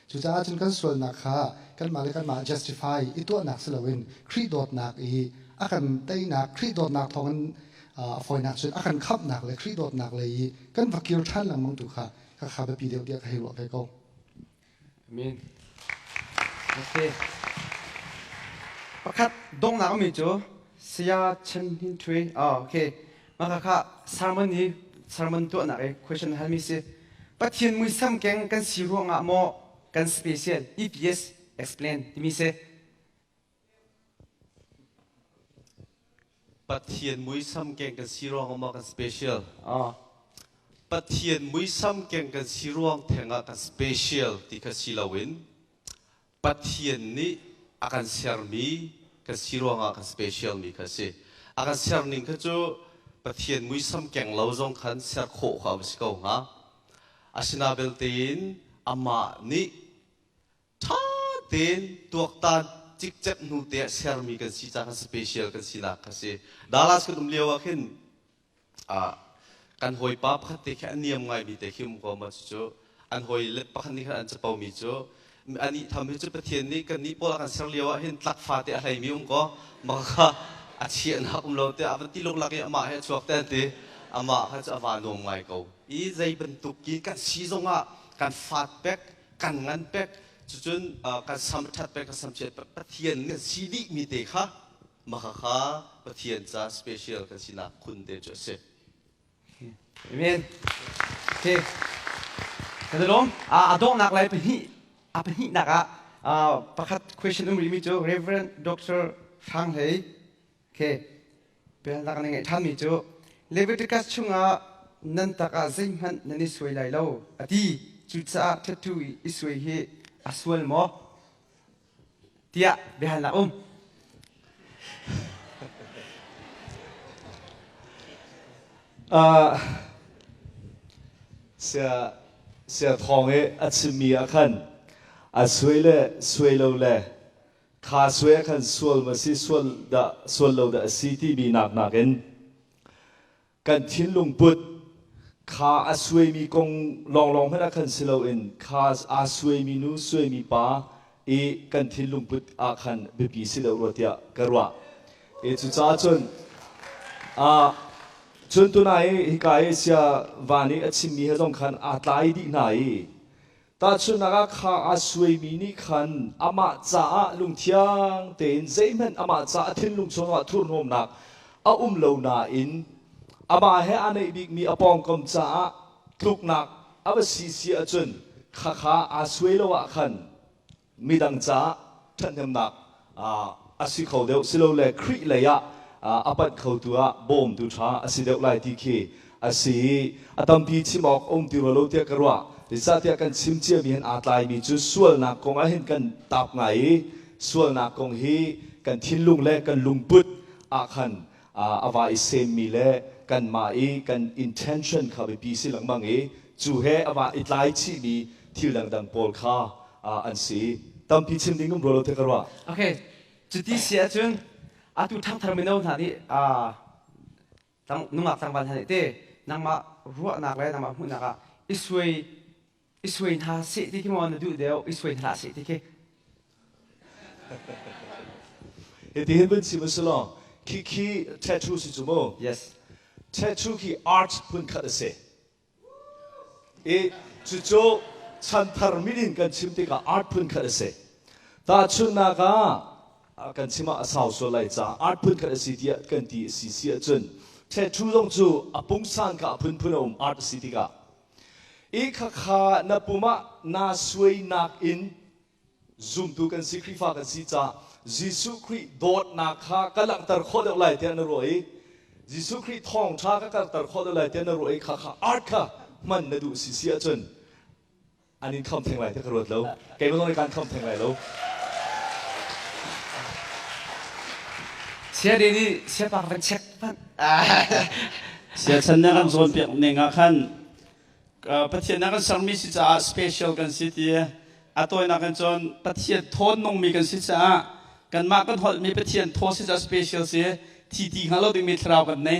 Speaker 9: จุดจ้าจนกันส่วนนักค่ะกันมาเลยกันมา justify อีตัวนักสลาวินครีดอดนักอีอากันเตยนักครีดอดนักทองกันฟอยนักจนอากันขับนักเลยครีดอดนักเลยกันว่ากิลทันแล้วมันตุค่ะก็ขับไปปีเดียวให้หลวงไปก็
Speaker 1: Amin. Okay. Pakat dong na kami jo. Siya chen hin tui. Okay. Makaka sermon tu na question hal mi se. Pathian mui sam keng kan siru nga mo kan special. EPS explain. Timi se.
Speaker 3: ปัทเทียนมุ้ยซ้ำแกงกันซีรองออกมากันสเปเชียล
Speaker 1: Oh.
Speaker 3: ปัทเทียนมุ้ยซ้ำแกงกันซีรองแทงกันสเปเชียลที่กันซีลาวินปัทเทียนนี้อาการเซอร์มีกันซีรองอาการสเปเชียลมีกันสิอาการเซอร์นิ่งก็จะปัทเทียนมุ้ยซ้ำแกงเราจงขันเซอร์โคขาวสิเขาฮะอาชินาเบลตินอามานี้ท่าเดินตัวตาจิกจัดนูเตะเซอร์มีกันสิจากกันสเปเชียลกันสินะกันสิดาลัสก็ตุ้มเลี้ยวขึ้นกันหอยป้าพัดเตะแค่เนียมไงมีแต่ขิมก็มาจู่อันหอยเล็บพัดนี่อันจะเป่ามีจู่อันนี้ทำให้จุดประเทศนี้กันนี้พวกกันเสียเลี้ยวเห็นตักฟ้าเตะอะไรมีก็มาค่ะอาเชียนหักเราเตะอันที่ลูกหลักอามาให้ช่วยแต่เตะอามาให้จะวานงไงก็อีใจเป็นตุกีกันซีซงอ่ะกันฟาดแบกกันงันแบกจุดการสัมผัสแบกการสัมผัสประเทศนี้ซีดีมีเตะค่ะมาค่ะประเทศจะสเปเชียลกันสินะคุณเดชเซ่
Speaker 1: Amen. Okay. Kada lom adong nak lai penhi nak pakat question mi jo Reverend Dr. Phang Hei. Okay. Pel nak ngai tham mi jo Leviticus chunga nan taka zing han nani suai lai lo ati chucha thatu isui he aswal mo tia behal na
Speaker 4: เสียทองอัศมีอาคันอาสวยเล่สวยเราเล่ขาสวยคันสวลมาสิสวลเราได้สิที่มีหนักเองกันทิ้งลงปุดขาอาสวยมีกงลองให้นักขันสิเราเองขาอาสวยมีนูสวยมีป้ากันทิ้งลงปุดอาคันเบบปีสิเรารถยากระวะจุดจ้าจนตัวไหนฮิกายเสียวานีอัศมีให้ต้องขันอาตายดีไหนแต่จนนักข้าอาสวยมีนี่ขันอามาจ้าลุงเทียงเต็นใจมันอามาจ้าทิ้งลุงชนว่าทุนหอมนักอาเลวนาอินอามาให้อันนี้บิ๊กมีอปองกำจ้าลุกนักอาว่าซีจนข้าอาสวยเลวขันมีดังจ้าท่านทำนักอาศิเขาเดียวสิเราเลยครีเลยอาปัดเขาตัวบอมดูช้าอาศิเดียวไล่ที่เคอาศิตั้มพีชิมอกองติวโลเตียกรัวดิฉันเตียกันชิมเจียมีเห็นอาตายมีจุดส่วนนักกงเห็นกันตับไงส่วนนักกงฮีกันทิ้งลุงเล่กันลุงปุดอาคันอาวาอิเซมีเล่กันมากัน intention เขาไปปีสิหลังบางจู่เฮอาวาอิไลชีมีที่หลังดังโพลคาอันสีตั้มพีชิมดิ้งกุมโรโลเตียกรัว
Speaker 1: Okay. จุดที่เสียจนtu thang terminal tadi tang nungak tang ban tadi te nang ma ruak nak le nang ma hu nak isui na se ti ki mo na du deo isui na se ti ki
Speaker 4: Iti hin bin si muslo ki tattoo si jumo
Speaker 1: yes
Speaker 4: tattoo ki art pun kat se jujo chantar midin kan chimti ka art pun kat se ta chun na kaกันชิมาสาวส่วนไหลจ้าอาร์ตพื้นกันสิที่กันที่สิเสียจนเททูลงจูอปุงสังกับพื้นอาร์ตสิที่กะอีกข้านับปุมานาสวยนักอินซูมดูกันสิคริฟ้ากันสิจ้าจิสุคริโดดนักข้ากำลังตระโคดเอาไหลเทียนรวย ยิสุคริสต์ทองชาก็การตัดข้อได้เตียนนรวยข้าอาร์ค่ะมันนดูสิเสียจนอันนี้คำแทงไหลที่กระโดดแล้วแกไม่ต้องในการคำแทงไหลแล้ว
Speaker 1: เสียดีนี่เสียปากเป็นเช็คพัน
Speaker 6: เสียฉันนักโซนเปียกเนงขันประเทศนักสังมีสิจ้าสเปเชียลกันสิทีอัตัวนักโซนประเทศโทนนงมีกันสิจ้ากันมากกันหดมีประเทศโทนสิจ้าสเปเชียลเสียทีฮัลโหลดึงมีทราวกันเนี่ย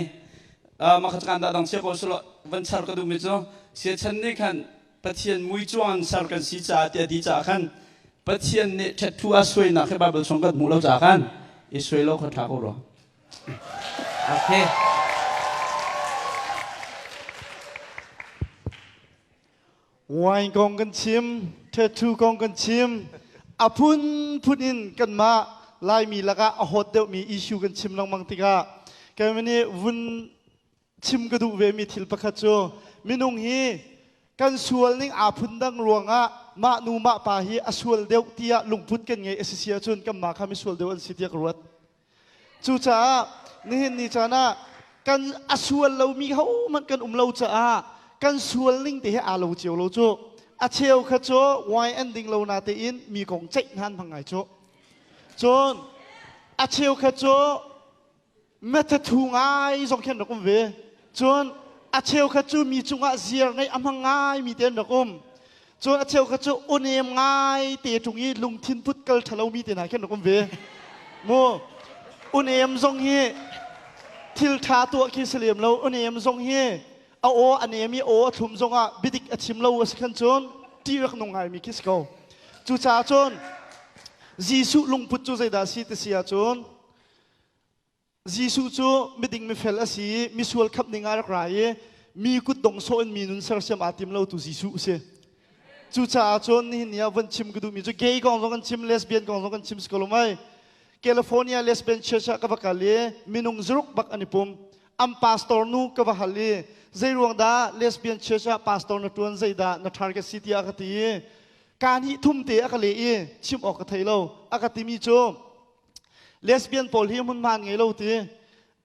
Speaker 6: มาขัดกันดังเสียก็สุดวันชาร์ก็ดูมิจ้าเสียฉันนี่ขันประเทศมุ้ยจวนสารกันสิจ้าเดียดีจ้าขันประเทศนี่เท็ดทัวสวยนักให้บาเบิลชงกันมูเราจ้าขันอิสราเอลเขาทักเรา
Speaker 1: โอเค
Speaker 2: วายกองกันชิมเธอทูกองกันชิมอาพุนพุนินกันมาลายมีละกะอหดเดียวมีอิชูกันชิมลองมังติกาแกวันนี้วุนชิมกระดูเวมีทิลปะคัจโจมินุงฮีกันสวลนิ่งอาพุนดังรวงอะมานูมาปาฮีอสวลเดียวที่ลุงพุดกันไงเอเซียจนกันมาขามิสวลเดียวอันสิทธิกรวดจูจ้านี่เห็นนี่จ้านะกันอสวลเรามีเขามันกันเราจ้ากันสวลนิ่งที่ให้อาเราเจียวเราโจอาเชียวขจโจวายเอนดิ้งเรานาเตอินมีของเจ๊งหันพังไงโจจนอาเชียวขจโจเมตทูงไงส่งเขียนดอกกุมเวจนอาเชียวขจโจมีจุงอาเซียไงอัมพังไงมีเตียนดอกกุมจนอาเชียวขจโจอุเนมไงเตะจุงยีลุงทินพุทธเกลทะเลามีเตียนไหนเขียนดอกกุมเวโมอุเนมทรงเฮทิลทาตัวคิสเลียมเราอุเนมทรงเฮเอาโออันนี้มีโอทุ่มทรงอ่ะบิดิกอชิมเราสักขันจนที่รักนงไงมีคิสเขาจูจ่าจนจีสุลุงพุทธจูใจดาสีตเสียจนจีสุจูบิดิกมีเฟลสีมีส่วนขับในงานรักไรมีกุดดงโซนมีนุนเสร์เซียมอาติมเราตุจีสุเสจูจ่าจนนี่เนี่ยวันชิมกุดูมีจูเกย์กองกันชิมเลสเบียนกองกันชิมสกอลไม่แคลิฟอร์เนียเลสเบียนเชื้อชาติกับบักาลีมีนุงจรุกบักอันนี้ปุ่มอัมพาสตอร์นูกับบักาลีใจรวงดาเลสเบียนเชื้อชาติพาสตอร์นตัวใจดาในทาร์เกตซิตี้อากาตีการที่ทุ่มเตะอากาลีชิมออกกับไทยเราอากาตีมีโจเลสเบียนโพลีมันมันไงเราตี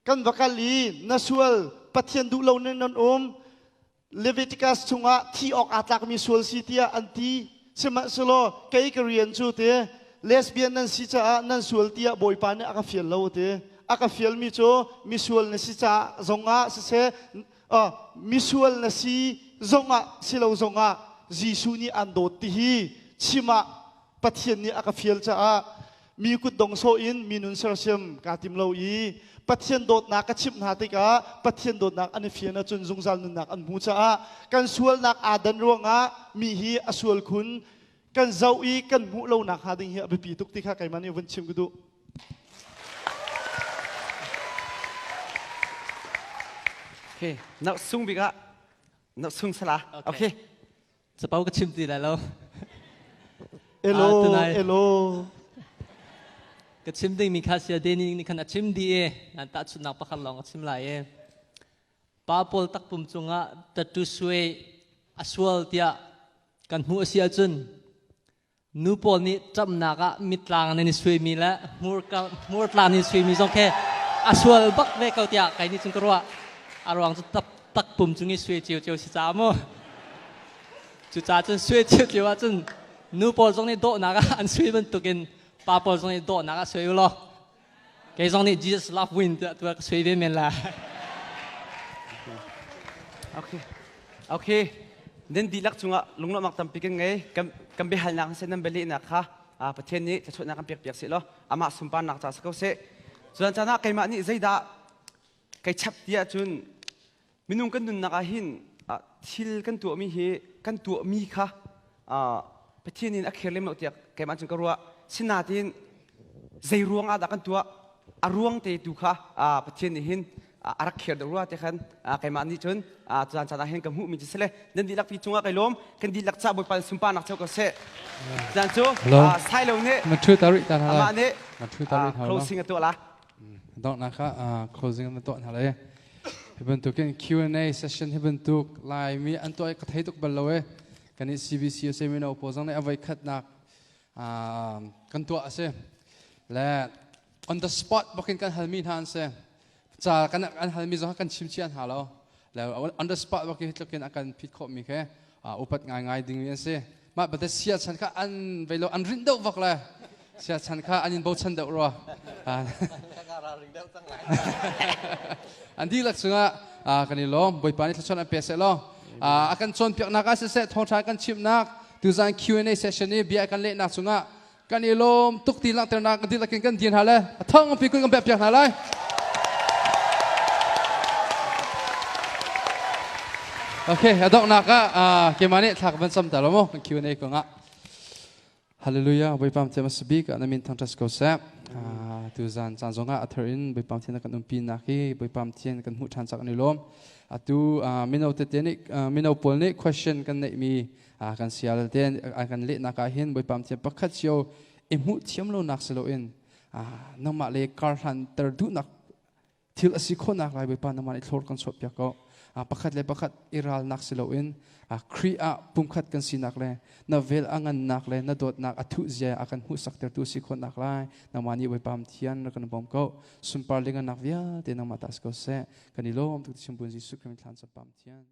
Speaker 2: กันบักาลีนัสวลปัทยันดูเราเนนันเลวิติกัสชงะที่ออกอาตากมีสวลซิตี้อันที่สมัสโลเกย์กเรียนจูเตเลสเบียนนั่นสิจ้านั่นสวลที่บอยปานอากาเฟียลเราเตอากาเฟียลมีโจมีสวลนั่นสิจ้าจงะเสมิสวลนสีจงะสิเราจงะจีสุนีอันโดติฮีชิมะปัทยันนี้อากาเฟียลจ้ามีกุดดงโซอินมีนุนเซอร์เซียมกาติมเราอีปัทยันโดดนักชิมนาติกาปัทยันโดดนักอันเฟียนจนจงจัลนุนักอันมูจ้ากันสวลนักอาดันรวงะมีฮีอสวลคุณกันเจ้าอีกันมูเรานักหาดิงเฮียไปปีตุกติข้าไก่มันนี่วันชิมกุดู
Speaker 1: โอเคนักซุ่งบิกะนักซุ่งสละโอเค
Speaker 5: สเปาก็ชิมตีได้แล้ว
Speaker 2: เอโลเอโล
Speaker 5: ก็ชิมดิ้งมีคาเซียเดนี่นี่ขนาดชิมดีนั่นตัดสุนัขประคันลองชิมไหลป้าปอลตักปุ่มจงอ่ะตัดตุสวยอสวลเตียกันหัวเสียจนนูปอลนี่จำนักะมิตรางนี่สวยมีแล้วมูร์ตลางนี่สวยมีสองแค่อสวลบักเวกเอาเตียไก่นี่จึงกรัวอารวงจะตักปุ่มจงนี่สวยเจียวเจียวสิจ้าโมจุจ้าจนสวยเจียวเจียวจนนูปอลจงนี่โดนักะอันสวยมันตุกินป้าปอลจงนี่โดนักะสวยอยู่หรอแกจงนี่ Jesus love win ตัวสวยเป็นละ
Speaker 1: โอเคโอเคเดินดีลักจุงะลุงน้องมักทำปีกันไงกันไปหันหลังเส้นนั้นไปเลยนะคะประเทศนี้จะช่วยนักเปียกๆสิล้ออามาสุนปานนักจากสกาวเสส่วนชนะไก่มานี่ใจด่าไก่ชับเดียจุนมินุงกันดุนนักหินทิลกันตัวมีเฮกันตัวมีค่ะประเทศนี้นักเขียนเล่มเอาเตียไก่มาจุนก็รู้ว่าสินาทีนใจรวงอาดักันตัวรวงเตดูค่ะประเทศนี้หินอารักเขียนรู้ว่าเจ้าขันไก่มานี่จุนจานชนะเห็นกับหูมีจิตเสลนั่นดีลักพี่จุงไก่ล้มกันดีลักจับบทปันสุนปานนักเจ้าก็เสจานจูใช่แล้วเนี่ย
Speaker 10: มาช่วยตาริตาทา
Speaker 1: มาเนี่ย
Speaker 10: มาช่วยตาริตา
Speaker 1: closing ตัวละ
Speaker 10: ต้องนะคะclosing ตัวอะไรให้บรรทุกกัน Q&A session ให้บรรทุกไลน์มีอันตัวก็ให้ทุกบรรลุกันใน CBC เซมินาอุปสรรคในเอาไว้คัดนักกันตัวเสและ on the spot บอกกันฮัลมีทานเส จะกันอันหันมีจงกันชิมเชียนหาเราแล้ว on the spot ว่าคิดกันอาการผิดข้อมีแค่อุปัตง่ายๆดิ่งเวียนสิมาบัดเสียฉันก็อันไปโลอันรินเดวักเลยเสียฉันก็อันยินบ่ฉันเดรัวอันที่ลักษณะกันนี่ล้อมบ่อยปานนี่ทศนเปเสล้ออาการชนเปียกนักเสทองชายกันชิมนักดูจาน Q&A session นี้เบียกันเล่นนักสุงะกันนี่ล้อมตุกตีลักเตอร์นักกันที่ลักกันเดียนหาเลยทั้งปีกุนกันแบบเปียกหาเลยโอเคดอกนักเกมนี้ถักเป็นซ้ำแต่ละโมกัน Q&A ก็งะฮาเลลูยาบ่อยปานเทมัสบิกอันนั้นมินทั้งทัสโกเซดูจานจงะอัทรินบ่อยปานที่นักกันปีนักที่บ่อยปานที่นักกันหูทันสักนี่ล้อมtu minau tetenik minau polnik question kan nei mi kan sial ten kan le na ka hin boi pam che pakhat chio imu thiam lo nak selo in nama le kar han ter du nak thil asi kho nak lai boi pa nama ni thlor kan sop ya ko pakhat le pakhat iral nak selo in kria pumkhat kan sinak le na vel angan nak le na dot nak athu zia akan hu sak ter tu si kho nak lai nama ni boi pam thian kan bom ko sumpar lengan nak via te nama tas ko se kan ilom tu simbun ji su kan than sa pam thian